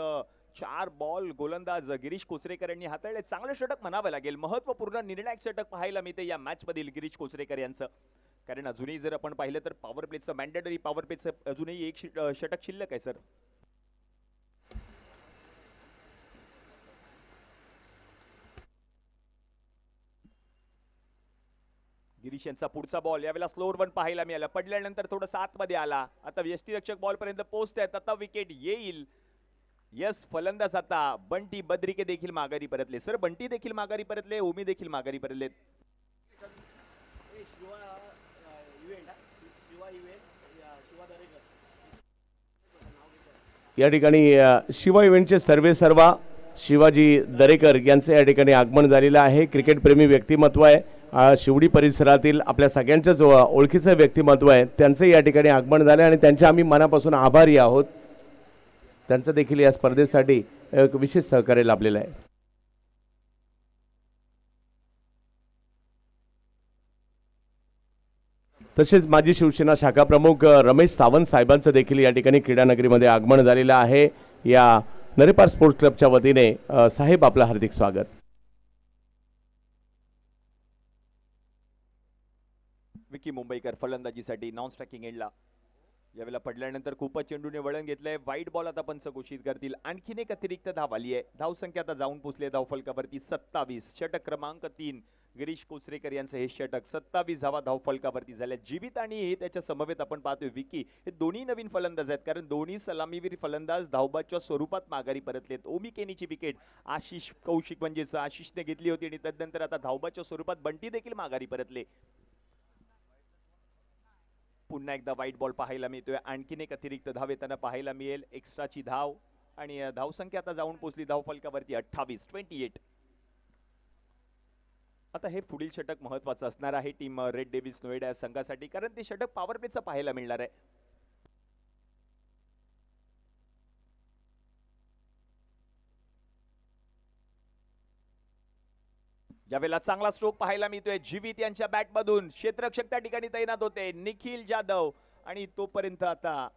Speaker 2: 4 बॉल गोलंदाज गिरीश कोचरेकर यांनी हाताळले. चांगलं षटक म्हणावं लागेल, महत्वपूर्ण निर्णायक षटक पाहायला मिळते या मॅच मधील गिरीश कोचरेकर यांचं. कारण अजूनही जर आपण पाहिलं तर पॉवर प्लेचं मॅन्डेटरी पॉवर प्लेचं अजूनही एक षटक शिल्लक आहे सर. गिरीश यांचा पुढचा बॉल, यावेळेला स्लोअर वन पाहायला मिळाला, पडल्यानंतर थोडं मध्ये आला. आता यष्टीरक्षक बॉल पर्यंत पोहोचतायत, आता विकेट येईल. यस, फलंदाज आता बंटी बद्रिके देखील माघारी परतले. सर बंटी देखील माघारी परतले, ओमी देखील माघारी परतले.
Speaker 1: या ठिकाणी शिवा इव्हेंटचे सर्वेसर्वा शिवाजी दरेकर यांचे या ठिकाणी आगमन झालेलं आहे. क्रिकेट प्रेमी व्यक्तिमत्व आहे, शिवडी परिसरातील आपल्या सगळ्यांच्याच ओळखीचं व्यक्तिमत्व आहे. त्यांचं या ठिकाणी आगमन झालं आणि त्यांचे आम्ही मनापासून आभारी आहोत. त्यांचं देखील या स्पर्धेसाठी एक विशेष सहकार्य लाभलेलं आहे. तसेच माजी शिवसेना शाखा प्रमुख रमेश सावंत साहेबांचं देखील या ठिकाणी क्रीडानगरीमध्ये आगमन झालेलं आहे. या नरेपार स्पोर्ट्स क्लबच्या वतीने साहेब आपलं हार्दिक स्वागत.
Speaker 2: विकी मुंबईकर फलंदाजीसाठी नॉन स्ट्रायकिंग एंडला. यावेळेला पडल्यानंतर खूपच चेंडूने वळण घेतलंय. वाईट बॉल आता पंच घोषित करतील. आणखीन एक अतिरिक्त धाव आली आहे. धावसंख्या आता जाऊन पोहोचली धावफलकावरती 27. षटक क्रमांक 3 गिरीश कोचरेकर यांचं हे षटक. 27 धावा धावफलकावरती झाल्या. जीवित आणि त्याच्या समवेत आपण पाहतोय विकी, हे दोन्ही नवीन फलंदाज आहेत, कारण दोन्ही सलामीवीर फलंदाज धावबाच्या स्वरूपात माघारी परतलेत. ओमी केनीची विकेट आशिष कौशिक म्हणजेच आशिषने घेतली होती आणि तदनंतर आता धावबाच्या स्वरूपात बंटी देखील माघारी परतले. पुन्हा एकदा वाईट बॉल पाहायला मिळतोय. आणखीन एक अतिरिक्त धाव येताना पाहायला मिळेल, एक्स्ट्राची धाव, आणि धावसंख्या आता जाऊन पोहोचली धावफलकावरती 28. आता हे पुढील षटक महत्वाचं असणार आहे टीम रेड डेव्हिल्स नोएडा संघासाठी, कारण ते षटक पॉवर प्लेचं पाहायला मिळणार आहे. यावेळेला चांगला स्ट्रोक पाहायला मिळतोय जीवित यांच्या बॅट मधून. क्षेत्ररक्षक त्या ठिकाणी तैनात होते निखिल जाधव, आणि तोपर्यंत आता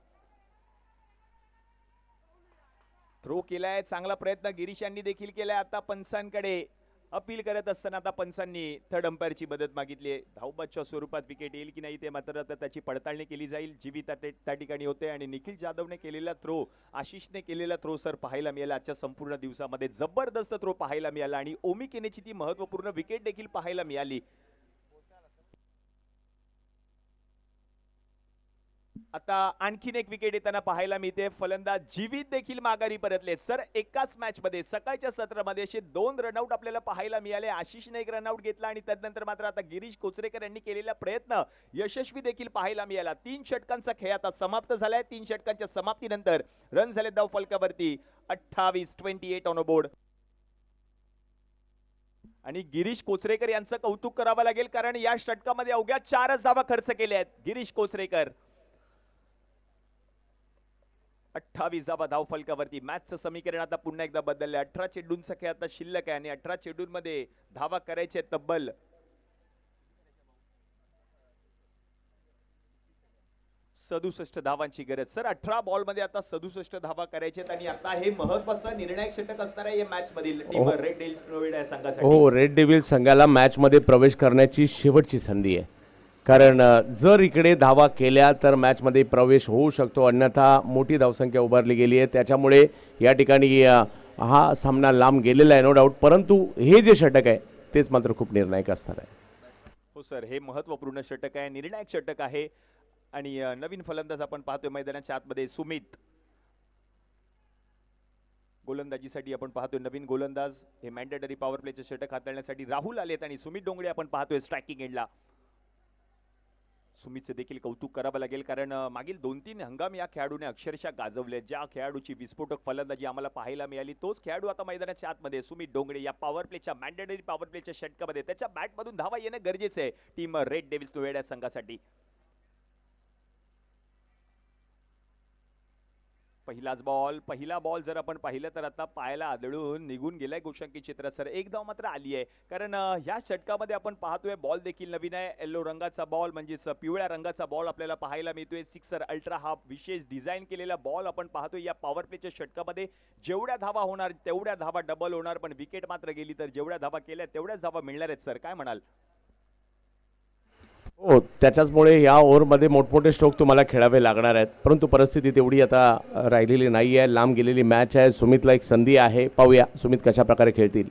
Speaker 2: थ्रो केलाय. चांगला प्रयत्न गिरीश यांनी देखील केलाय. आता पंचांकडे अपील करत असताना आता पंचांनी थर्ड अंपायरची मदत मागितली आहे. धावबाच्या स्वरूपात विकेट येईल की नाही ते मात्र आता त्याची पडताळणी केली जाईल. जीवित त्या ठिकाणी होते आणि निखिल जाधवने केलेला थ्रो, आशिषने केलेला थ्रो सर पाहायला मिळाला आजच्या संपूर्ण दिवसामध्ये. जबरदस्त थ्रो पाहायला मिळाला आणि ओमी केनेची ती महत्वपूर्ण विकेट देखील पाहायला मिळाली. आता आणखीन एक विकेट येताना पाहायला मिळते. फलंदाज जीवित देखील माघारी परतले. सर एकाच मॅच मध्ये सकाळच्या सत्रामध्ये असे 2 रनआउट आपल्याला पाहायला मिळाले. आशिषने एक रनआउट घेतला आणि त्यानंतर मात्र आता गिरीश कोचरेकर यांनी केलेला प्रयत्न यशस्वी देखील पाहायला मिळाला. 3 षटकांचा खेळ आता समाप्त झालाय. 3 षटकांच्या समाप्तीनंतर रन झाले धाव फलकावरती 28 ऑन बोर्ड. आणि गिरीश कोचरेकर यांचं कौतुक करावं लागेल, कारण या षटकामध्ये अवघ्या 4च धावा खर्च केल्या आहेत गिरीश कोचरेकर. 28 धावा धाव फलकावरती. मॅचचं समीकरण आता पुन्हा एकदा बदललंय. 18 चेंडूंचा खेळ आता शिल्लक आहे आणि 18 चेंडूंमध्ये धावा करायचे तब्बल 67 धावांची गरज. सर 18 बॉल मध्ये आता 67 धावा करायचे आणि आता हे महत्वाचं निर्णायक षटक असणार आहे या मॅच मधील टीम रेड डेव्हिल्स नोएडा संघासाठी.
Speaker 1: हो, रेड डेव्हिल्स संघाला मॅचमध्ये प्रवेश करण्याची शेवटची संधी आहे. कारण जर इकडे धावा केल्या तर मॅचमध्ये प्रवेश होऊ शकतो, अन्यथा मोठी धावसंख्या उभारली गेली आहे. त्याच्यामुळे या ठिकाणी हा सामना लांब गेलेला आहे नो डाऊट, परंतु हे जे षटक आहे तेच मात्र खूप निर्णायक असणार आहे.
Speaker 2: हो सर, हे महत्वपूर्ण षटक आहे, निर्णायक षटक आहे. आणि नवीन फलंदाज आपण पाहतोय मैदानाच्या आतमध्ये सुमित. गोलंदाजीसाठी आपण पाहतोय नवीन गोलंदाज. हे मॅन्डेटरी पॉवर प्लेचे षटक हाताळण्यासाठी राहुल आलेत आणि सुमित डोंगरे आपण पाहतोय स्ट्रायकिंग एंडला. सुमितचे देखील कौतुक करावं लागेल, कारण मागील 2-3 हंगाम या खेळाडूने अक्षरशः गाजवले. ज्या खेळाडूची विस्फोटक फलंदाजी आम्हाला पाहायला मिळाली तोच खेळाडू आता मैदानाच्या आतमध्ये सुमित डोंगरे. या पॉवर प्लेच्या मॅन्डेटरी पॉवर प्लेच्या षटकामध्ये त्याच्या बॅटमधून धावा येणं गरजेचं आहे टीम रेड डेव्हिल्स नोएडा संघासाठी. पहिला बॉल जर आपण पाहिलं तर आता पायाला आदळून निघून गेलाय गोशंकी चित्र. सर एक धाव मात्र आली आहे, कारण ह्या षटकामध्ये आपण पाहतोय बॉल देखील नवीन आहे. येलो रंगाचा बॉल म्हणजेच पिवळ्या रंगाचा बॉल आपल्याला पाहायला मिळतोय. सिक्सर अल्ट्रा हा विशेष डिझाईन केलेला बॉल आपण पाहतोय या पॉवर प्लेच्या षटकामध्ये. जेवढ्या धावा होणार तेवढ्या धावा डबल होणार, पण विकेट मात्र गेली तर जेवढ्या धावा केल्या तेवढ्याच धावा मिळणार आहेत. सर काय म्हणाल?
Speaker 1: हो, त्याच्याचमुळे या ओव्हरमध्ये मोठमोठे स्ट्रोक तुम्हाला खेळावे लागणार आहेत, परंतु परिस्थिती तेवढी आता राहिलेली नाही आहे. लांब गेलेली मॅच आहे. सुमितला एक संधी आहे, पाहूया सुमित कशा प्रकारे खेळतील.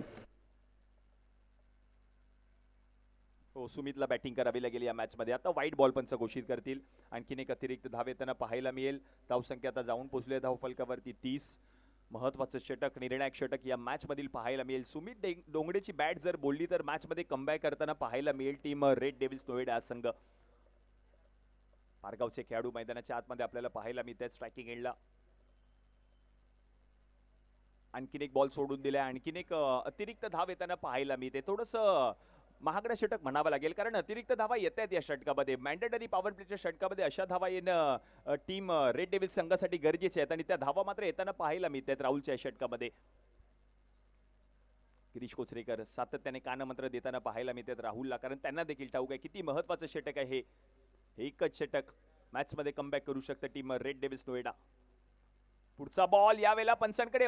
Speaker 2: हो, सुमितला बॅटिंग करावी लागेल या मॅच मध्ये. आता वाईट बॉल पंच घोषित करतील. आणखीन एक अतिरिक्त धाव येताना पाहायला मिळेल. धावसंख्या आता जाऊन पोहोचले धावफलकावरती 30. महत्वाचं षटक, निर्णायक षटक या मॅच मधील पाहायला मिळेल. सुमित डोंगरेची बॅट जर बोलली तर मॅच मध्ये कमबॅक करताना पाहायला मिळेल टीम रेड डेव्हिल्स नोएडा संघ. पारगावचे खेळाडू मैदानाच्या आतमध्ये आपल्याला पाहायला मिळतात स्ट्रायकिंग एंडला. आणखीन एक बॉल सोडून दिलाय. आणखीन एक अतिरिक्त धाव येताना पाहायला मिळते. थोडंसं महागडा षटक म्हणावं लागेल, कारण अतिरिक्त धावा येत आहेत या षटकामध्ये. मॅन्डेटरी पॉवर प्लेच्या षटकामध्ये अशा धावा येणं टीम रेड डेव्हिल्स संघासाठी गरजेचे आहेत आणि त्या धावा मात्र येताना पाहायला मिळतात राहुलच्या षटकामध्ये. गिरीश कोचरेकर सातत्याने कानमंत्र देताना पाहायला मिळतात राहुलला, कारण त्यांना देखील ठाऊक आहे किती महत्वाचं षटक आहे हे. एकच षटक मॅच मध्ये कमबॅक करू शकतं टीम रेड डेव्हिल्स नोएडा. पुढचा बॉल यावेळेला पंचांकडे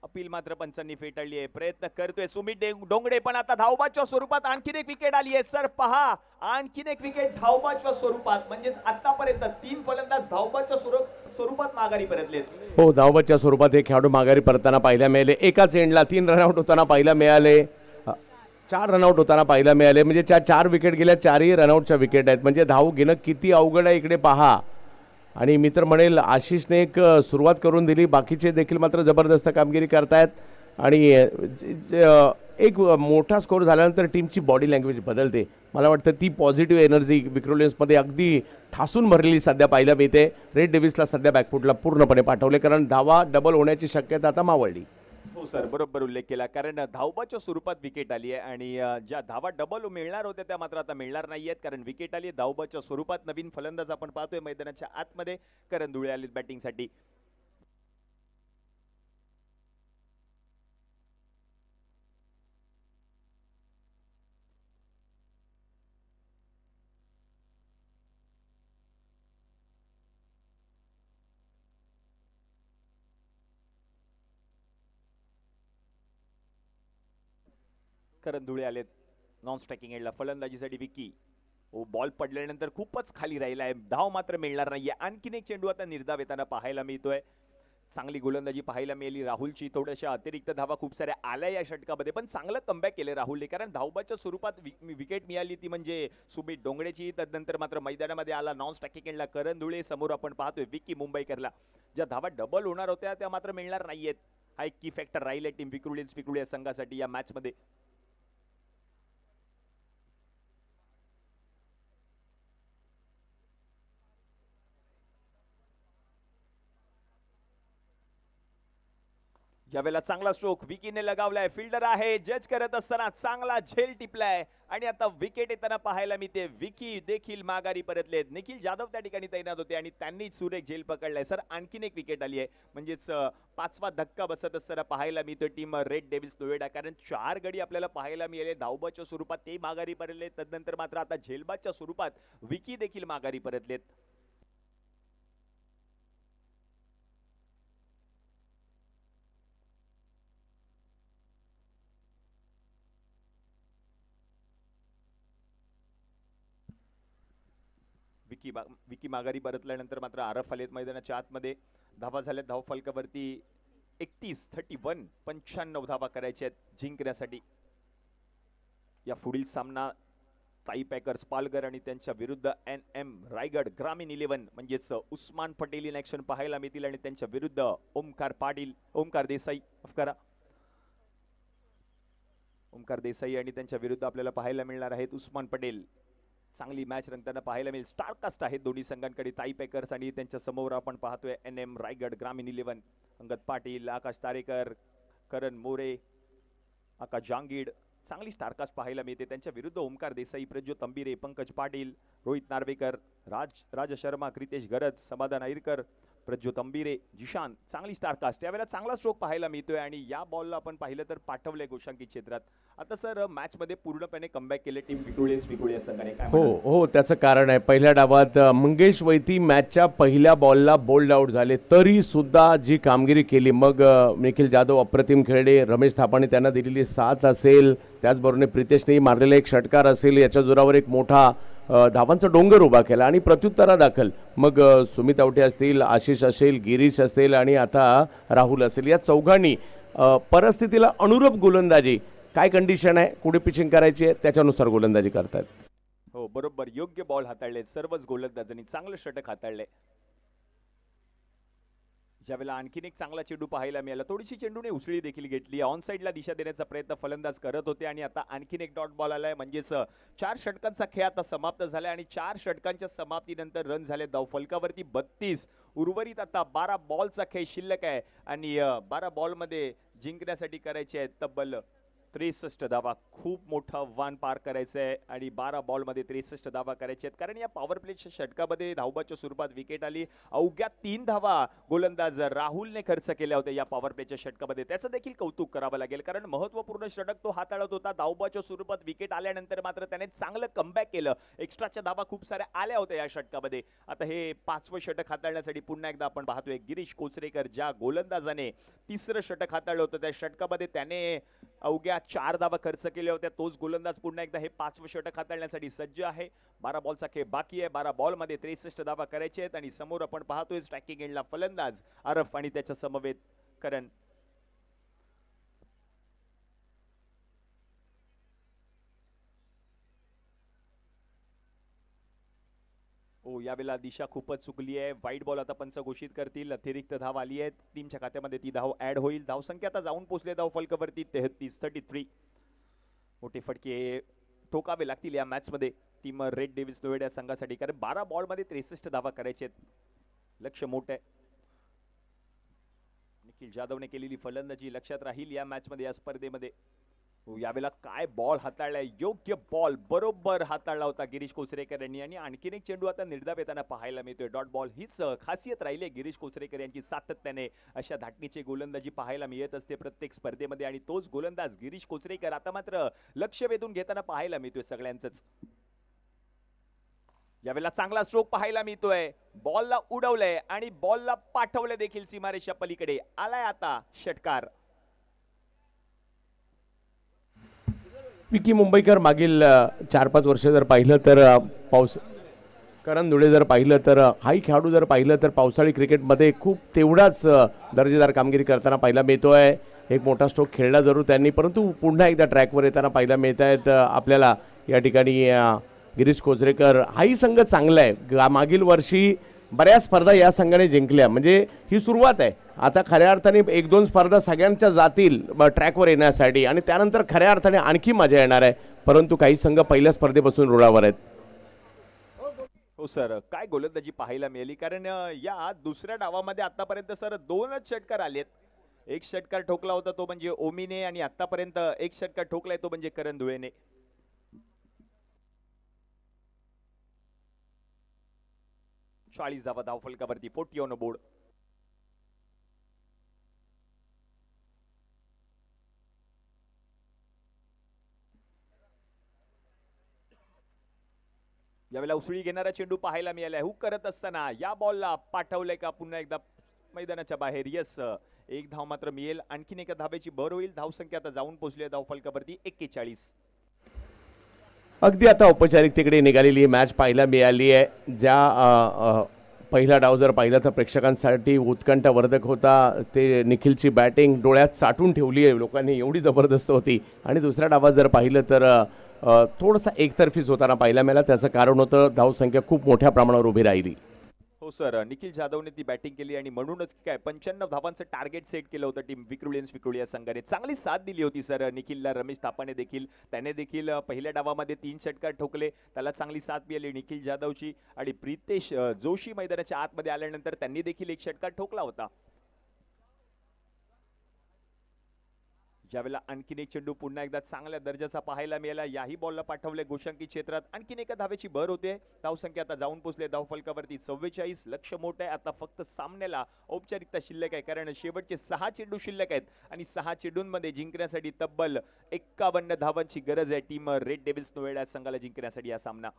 Speaker 2: अपील मात्र पंचांनी फेटाळली आहे. प्रयत्न करतोय सुमित डोंगरे, पण आता धावबाच्या स्वरूपात आणखीन एक विकेट आली आहे. सर पहा, आणखीन एक विकेट धावबाच्या स्वरूपात, म्हणजेच आतापर्यंत 3 फलंदाज धावबाच्या स्वरूपात माघारी परतलेत.
Speaker 1: हो, धावबाच्या स्वरूपात हे खेळाडू माघारी परतताना पाहायला मिळाले. एकाच एंडला 3 रनआउट होताना पाहायला मिळाले, 4 रनआउट होताना पाहायला मिळाले. म्हणजे 4 विकेट गेल्या, 4ही रनआउटच्या विकेट आहेत. म्हणजे धाव घेणं किती अवघड आहे इकडे पहा. आणि मी तर म्हणेल आशिषने एक सुरुवात करून दिली, बाकीचे देखील मात्र जबरदस्त कामगिरी करतायत. आणि एक मोठा स्कोर झाल्यानंतर टीमची बॉडी लँग्वेज बदलते. मला वाटतं ती पॉझिटिव्ह एनर्जी विक्रोलियन्समध्ये अगदी ठासून भरलेली सध्या पाहायला मिळते. रेड डेव्हिल्सला सध्या बॅकफुटला पूर्णपणे पाठवले, कारण धावा डबल होण्याची शक्यता आता मावळली.
Speaker 2: हो सर, बरोबर उल्लेख केला, कारण धावबाच्या स्वरूपात विकेट आली आहे आणि ज्या धावा डबल मिळणार होत्या त्या मात्र आता मिळणार नाहीयेत, कारण विकेट आली धावबाच्या स्वरूपात. नवीन फलंदाज आपण पाहतोय मैदानाच्या आतमध्ये, करण धुळे आले बॅटिंगसाठी. करण धुळे आलेत नॉन स्ट्रायकिंग एंडला. फलंदाजीसाठी विकी. बॉल पडल्यानंतर खूपच खाली राहिला आहे, धाव मात्र मिळणार नाहीये. आणखीन एक चेंडू आता निर्धाव येताना पाहायला मिळतोय. चांगली गोलंदाजी पाहायला मिळाली राहुलची. थोड्याशा अतिरिक्त धावा खूप साऱ्या आल्या या षटकामध्ये, पण चांगलं कमबॅक केले राहुलने, कारण धावबाच्या स्वरूपात विकेट मिळाली ती म्हणजे सुमित डोंगरेची. त्यानंतर मात्र मैदानामध्ये आला नॉन स्ट्रायकिंग एंडला करण धुळे. समोर आपण पाहतोय विकी मुंबईकरला. ज्या धावा डबल होणार होत्या त्या मात्र मिळणार नाहीयेत. हा एक की फॅक्टर राहिला टीम विक्रोलियन्स संघासाठी या मॅच मध्ये. यावेळेला चांगला स्ट्रोक विकीने लगावलाय, फिल्डर आहे, जज करत असताना चांगला झेल टिपलाय आणि आता विकेट येताना पाहायला मिळते. विकी देखील माघारी परतलेत. निखिल जाधव त्या ठिकाणी तैनात होते आणि त्यांनी सुरेख झेल पकडलाय. सर आणखीन एक विकेट आली आहे, म्हणजेच 5वा धक्का बसत असताना पाहायला मिळतोय टीम रेड डेव्हिल्स नोएडा. कारण 4 गडी आपल्याला पाहायला मिळाले धावबाच्या स्वरूपात, ते माघारी परतले. तदनंतर मात्र आता झेलबाच्या स्वरूपात विकी देखील माघारी परतलेत. विकी माघारी परतल्यानंतर मात्र आरफ आलेत मैदानाच्या आतमध्ये. धावा झाल्यात धाव फलकावरती 31-31, 95 धावा करायच्या आहेत जिंकण्यासाठी. या पुढील सामना ताई पॅकर्स पालघर आणि त्यांच्या विरुद्ध NM रायगड ग्रामीण 11 म्हणजेच उस्मान पटेल इन ऍक्शन पाहायला मिळतील आणि त्यांच्या विरुद्ध ओमकार देसाई आणि त्यांच्या विरुद्ध आपल्याला पाहायला मिळणार आहेत उस्मान पटेल. चांगली मॅच रंगताना पाहायला मिळेल. स्टारकास्ट आहेत दोन्ही संघांकडे. ताई पॅकर्स आणि त्यांच्या समोर आपण पाहतोय NM रायगड ग्रामीण 11, अंगद पाटील, आकाश तारेकर, करण मोरे, आकाश जांगीड. चांगली स्टारकास्ट पाहायला मिळते. त्यांच्या विरुद्ध ओमकार देसाई, प्रज्योत तंबिरे, पंकज पाटील, रोहित नार्वेकर, राज शर्मा, क्रितेश गरज, समाधान आईरकर, प्रज्योत तंबिरे, जिशान. चांगली स्टारकास्ट. यावेळेला चांगला स्ट्रोक पाहायला मिळतोय आणि या बॉलला आपण पाहिलं तर पाठवलंय गोशांकी क्षेत्रात. आता सर मॅच मध्ये पूर्णपणे कमबॅक केले टीम विक्टोरिया संघाने. काय
Speaker 1: हो, त्याचं कारण आहे पहिल्या डावात मंगेश वैती मॅचच्या पहिल्या बॉलला बोल्ड आउट झाले, तरी सुद्धा जी कामगिरी केली. मग निखिल जाधव अप्रतिम खेळले, रमेश थापाने त्यांना दिलेली साथ असेल, त्याचबरोबर प्रितेशनेही मारलेला एक षटकार असेल, याच्या जोरावर एक मोठा धावांचा डोंगर उभा केला आणि प्रत्युत्तरा दाखल मग सुमित आवटे असतील, आशिष असेल, गिरीश असेल आणि आता राहुल असेल, या चौघांनी परिस्थितीला अनुरूप गोलंदाजी, काय कंडिशन आहे, कुठे पिचिंग करायची आहे त्याच्यानुसार गोलंदाजी करतात.
Speaker 2: हो बरोबर, योग्य बॉल हाताळले सर्वच गोलंदाजांनी, चांगलं षटक हाताळले. ज्यावेळेला आणखीन एक चांगला चेंडू पाहायला मिळाला, थोडीशी चेंडूने उसळी देखील घेतली, ऑन साईडला दिशा देण्याचा प्रयत्न फलंदाज करत होते आणि आता आणखीन एक डॉट बॉल आलाय. म्हणजेच 4 षटकांचा खेळ आता समाप्त झालाय आणि 4 षटकांच्या समाप्तीनंतर रन झाले धाव फलकावरती 32. उर्वरित आता 12 बॉलचा खेळ शिल्लक आहे आणि 12 बॉलमध्ये जिंकण्यासाठी करायचे आहेत तब्बल 63 धावा. खूप मोठं आव्हान पार करायचं आहे आणि 12 बॉलमध्ये 63 धावा करायचे आहेत. कारण या पॉवर प्लेच्या षटकामध्ये धावबाच्या स्वरूपात विकेट आली. अवघ्या 3 धावा गोलंदाज राहुलने खर्च केल्या होत्या या पॉवर प्लेच्या षटकामध्ये. त्याचं देखील कौतुक करावं लागेल, कारण महत्त्वपूर्ण षटक तो हाताळत होता. धावबाच्या स्वरूपात विकेट आल्यानंतर मात्र त्याने चांगलं कमबॅक केलं. एक्स्ट्राच्या धावा खूप साऱ्या आल्या होत्या या षटकामध्ये. आता हे 5वं षटक हाताळण्यासाठी पुन्हा एकदा आपण पाहतोय गिरीश कोचरेकर, ज्या गोलंदाजाने 3रं षटक हाताळलं होतं त्या षटकामध्ये त्याने अवघ्या 4 धावा खर्च केल्या होत्या. तोच गोलंदाज पुन्हा एकदा हे 5वं षटक हाताळण्यासाठी सज्ज आहे. 12 बॉलचा खेळ बाकी आहे. 12 बॉलमध्ये 63 धावा करायचे आहेत आणि समोर आपण पाहतोय स्ट्रायकिंग एंडला फलंदाज आरफ आणि त्याच्या समवेत करण. यावेळेला दिशा खूपच चुकली आहे. वाईट बॉल आता पंच घोषित करतील. अतिरिक्त धाव आली आहे टीमच्या खात्यामध्ये, ती धाव ऍड होईल. धावसंख्या आता जाऊन पोहोचले धाव फलकावरती 33. मोठे फटके ठोकावे लागतील या मॅच मध्ये टीम रेड डेव्हिल्स नोएडा संघासाठी, कारण 12 बॉलमध्ये 63 धावा करायचे आहेत. लक्ष मोठं आहे. निखिल जाधवने केलेली फलंदाजी लक्षात राहील या मॅच मध्ये, या स्पर्धेमध्ये. यावेळेला काय बॉल हाताळलाय, योग्य बॉल बरोबर हाताळला होता गिरीश कोचरेकर यांनी. आणि आणखीन एक चेंडू आता निर्धाव येताना पाहायला मिळतोय. डॉट बॉल हीच खासियत राहिली गिरीश कोचरेकर यांची. सातत्याने अशा धाटणीची गोलंदाजी पाहायला मिळत असते प्रत्येक स्पर्धेमध्ये आणि तोच गोलंदाज गिरीश कोचरेकर आता मात्र लक्ष वेधून घेताना पाहायला मिळतोय सगळ्यांचंच. यावेळेला चांगला स्ट्रोक पाहायला मिळतोय. बॉलला उडवलंय आणि बॉलला पाठवलं देखील सीमारेषा पलीकडे. आलाय आता षटकार.
Speaker 1: विकी मुंबईकर मागील 4-5 वर्ष जर पाहिलं तर करण धुळे जर पाहिलं तर हाही खेळाडू जर पाहिलं तर पावसाळी क्रिकेटमध्ये खूप तेवढाच दर्जेदार कामगिरी करताना पाहायला मिळतोय. एक मोठा स्ट्रोक खेळला जरूर त्यांनी, परंतु पुन्हा एकदा ट्रॅकवर येताना पाहायला मिळत आहेत आपल्याला या ठिकाणी गिरीश कोचरेकर. हाही संघ चांगला आहे. मागील वर्षी बऱ्याच स्पर्धा या संघाने जिंकल्या, म्हणजे ही सुरुवात आहे. आता खऱ्या अर्थाने 1-2 स्पर्धा सगळ्यांच्या जातील ट्रॅकवर येण्यासाठी आणि त्यानंतर खऱ्या अर्थाने आणखी मजा येणार आहे. परंतु काही संघ पहिल्या स्पर्धेपासून रुळावर आहेत.
Speaker 2: हो सर, काय गोलंदाजी पाहायला मिळाली, कारण या दुसऱ्या डावामध्ये आतापर्यंत सर 2च षटकार आलेत एक षटकार ठोकला होता तो म्हणजे ओमीने आणि आतापर्यंत एक षटकार ठोकलाय तो म्हणजे करण धुळेने. चाळीस धावा धावफलकावरती 40 ऑन बोर्ड. यावेळेला उसळी घेणारा चेंडू पाहायला मिळालाय. हुक करत असताना या बॉलला पाठवलंय का पुन्हा एकदा मैदानाच्या बाहेर. यस, एक धाव मात्र मिळेल. आणखीन एका धाब्याची भर होईल. धावसंख्या आता जाऊन पोहोचली आहे धावफलकावरती 41.
Speaker 1: अगदी आता औपचारिकतेकडे निघालेली मॅच पाहायला मिळाली आहे. ज्या पहिला डाव जर पाहिला तर प्रेक्षकांसाठी उत्कंठावर्धक होता. ते निखिलची बॅटिंग डोळ्यात साठवून ठेवली आहे लोकांनी, एवढी जबरदस्त होती. आणि दुसऱ्या डावात जर पाहिलं तर थोडासा एकतर्फीच होताना पाहायला मिळाला. त्याचं कारण होतं धावसंख्या खूप मोठ्या प्रमाणावर उभी राहिली.
Speaker 2: हो सर, निखिल जाधवने ती बॅटिंग केली आणि म्हणूनच काय 95 धावांचं टार्गेट सेट केलं होतं टीम विक्रोलियन्स या संघाने. चांगली साथ दिली होती सर निखिलला. रमेश थापाने देखील, त्याने देखील पहिल्या डावामध्ये 3 षटकार ठोकले. त्याला चांगली साथ मिळाली निखिल जाधवची. आणि प्रितेश जोशी मैदानाच्या आतमध्ये आल्यानंतर त्यांनी देखील एक षटकार ठोकला होता. ज्यावेळेला आणखीन एक चेंडू पुन्हा एकदा चांगल्या दर्जाचा पाहायला मिळाला. याही बॉलला पाठवले गोशांकित क्षेत्रात. आणखीन एका धावेची भर होते. धावसंख्या आता जाऊन पोहोचले धावफलकावरती 44. लक्ष मोठं आहे. आता फक्त सामन्याला औपचारिकता शिल्लक आहे, कारण शेवटचे 6 चेंडू शिल्लक आहेत आणि 6 चेंडूंमध्ये जिंकण्यासाठी तब्बल 51 धावांची गरज आहे टीम रेड डेव्हिल्स नोएडा संघाला जिंकण्यासाठी हा सामना.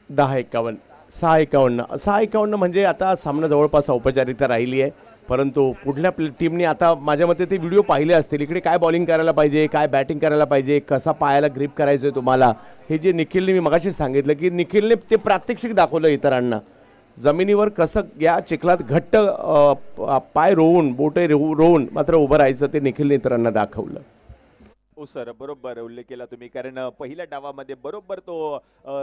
Speaker 1: दहा 51, 6-51, 6-51 म्हणजे आता सामना जवळपास औपचारिकता राहिली आहे. परंतु पुढल्या टीमने आता माझ्या मते ते व्हिडिओ पाहिले असतील. इकडे काय बॉलिंग करायला पाहिजे, काय बॅटिंग करायला पाहिजे, कसा पायाला ग्रिप करायचं आहे तुम्हाला, हे जे निखिलने, मी मगाशी सांगितलं की निखिलने ते प्रात्यक्षिक दाखवलं इतरांना. जमिनीवर कसं या चिखलात घट्ट पाय रोवून, बोटे रोवून मात्र उभं राहायचं ते निखिलने इतरांना दाखवलं.
Speaker 2: हो सर, बरोबर उल्लेख केला तुम्ही, कारण पहिल्या डावामध्ये बरोबर तो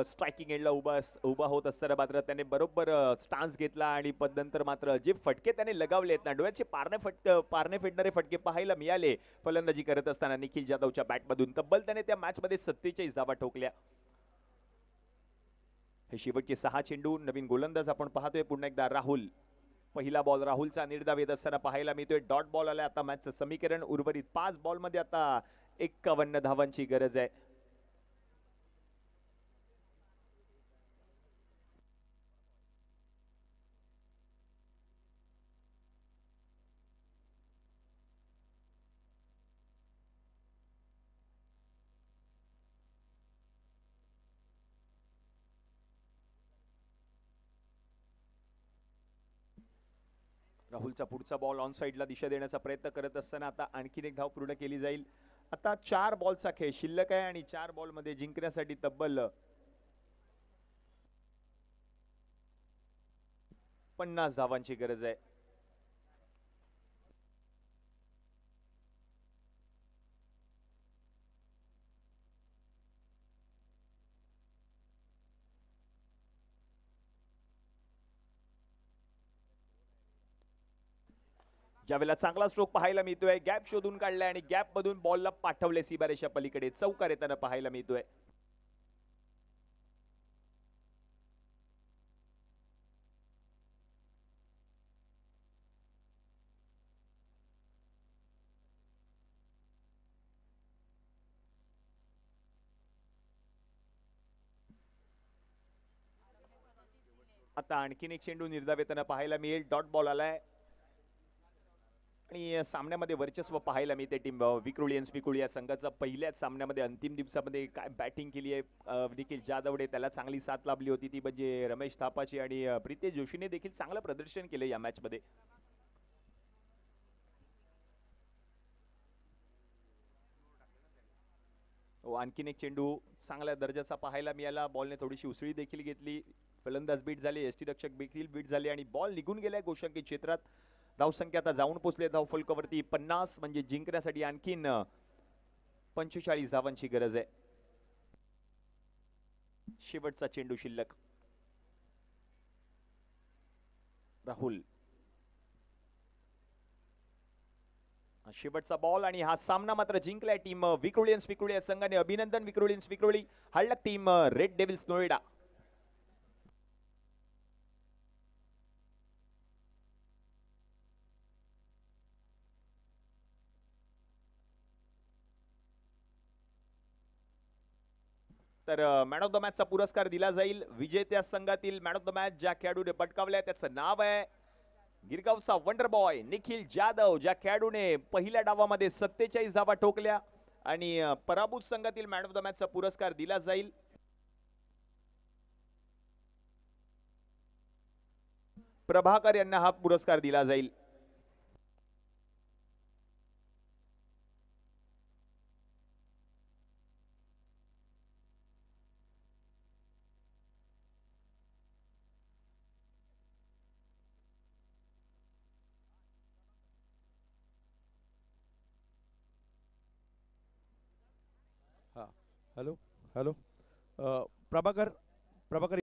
Speaker 2: स्ट्रायकिंग एंडला उभा होत असताना मात्र त्याने बरोबर स्टान्स घेतला आणि नंतर मात्र जे फटके त्याने लगावले आहेत ना, डोळ्याचे पारणे फेडणारे फटके पाहायला मिळाले फलंदाजी करत असताना निखिल जाधवच्या बॅटमधून. तब्बल त्याने त्या मॅचमध्ये 47 धावा ठोकल्या. हे शेवटचे 6 चेंडू. नवीन गोलंदाज आपण पाहतोय पुन्हा एकदा राहुल. पहिला बॉल राहुलचा निर्धाव येत असताना पाहायला मिळतोय. डॉट बॉल आलाय. आता मॅचचं समीकरण उर्वरित 5 बॉलमध्ये आता 51 धावांची गरज आहे. राहुलचा पुढचा बॉल ऑन साइडला दिशा देण्याचा प्रयत्न करत असताना आता आणखीन एक धाव पूर्ण केली जाईल. आता 4 बॉलचा खेळ शिल्लक आहे आणि 4 बॉलमध्ये जिंकण्यासाठी तब्बल 50 धावांची गरज आहे. ज्यावेळेला चांगला स्ट्रोक पाहायला मिळतोय, गॅप शोधून काढलाय आणि गॅप मधून बॉलला पाठवले सीमारेषा पलीकडे. चौकार येताना पाहायला मिळतोय. आता आणखीन एक चेंडू निर्धाव येताना पाहायला मिळेल. डॉट बॉल आलाय आणि सामन्यामध्ये वर्चस्व पाहायला मिळते टीम विक्रोलियन्स या संघाचा. पहिल्याच सामन्यामध्ये अंतिम दिवसामध्ये काय बॅटिंग केली आहे निखिल जाधवने, त्याला चांगली साथ लाभली होती ती म्हणजे रमेश थापाची. आणि प्रितेश जोशीने देखील चांगलं प्रदर्शन केलं या मॅच मध्ये. आणखीन एक चेंडू चांगल्या दर्जाचा पाहायला मिळाला. बॉलने थोडीशी उसळी देखील घेतली. फलंदाज बीट झाले, यष्टीरक्षक देखील बीट झाले आणि बॉल निघून गेलाय गोशांकित क्षेत्रात. धावसंख्या आता जाऊन पोहोचले धावफलकावरती 50, म्हणजे जिंकण्यासाठी आणखीन 45 धावांची गरज आहे. शेवटचा चेंडू शिल्लक. राहुल. शेवटचा बॉल आणि हा सामना मात्र जिंकलाय टीम विक्रोलियन्स विक्रोळी या संघाने. अभिनंदन विक्रोलियन्स विक्रोळी. हळद टीम रेड डेव्हिल्स नोएडा. तर मॅन ऑफ द मॅचचा पुरस्कार दिला जाईल विजेत्या संघातील मॅन ऑफ द मॅच ज्या खेळाडूने पटकावलाय त्याचं नाव आहे गिरगावचा वंडर बॉय निखिल जाधव. ज्या खेळाडूने पहिल्या डावामध्ये 47 धावा ठोकल्या. आणि पराभूत संघातील मॅन ऑफ द मॅचचा पुरस्कार दिला जाईल प्रभाकर यांना हा पुरस्कार दिला जाईल.
Speaker 1: Hello hello Prabhakar Prabhakar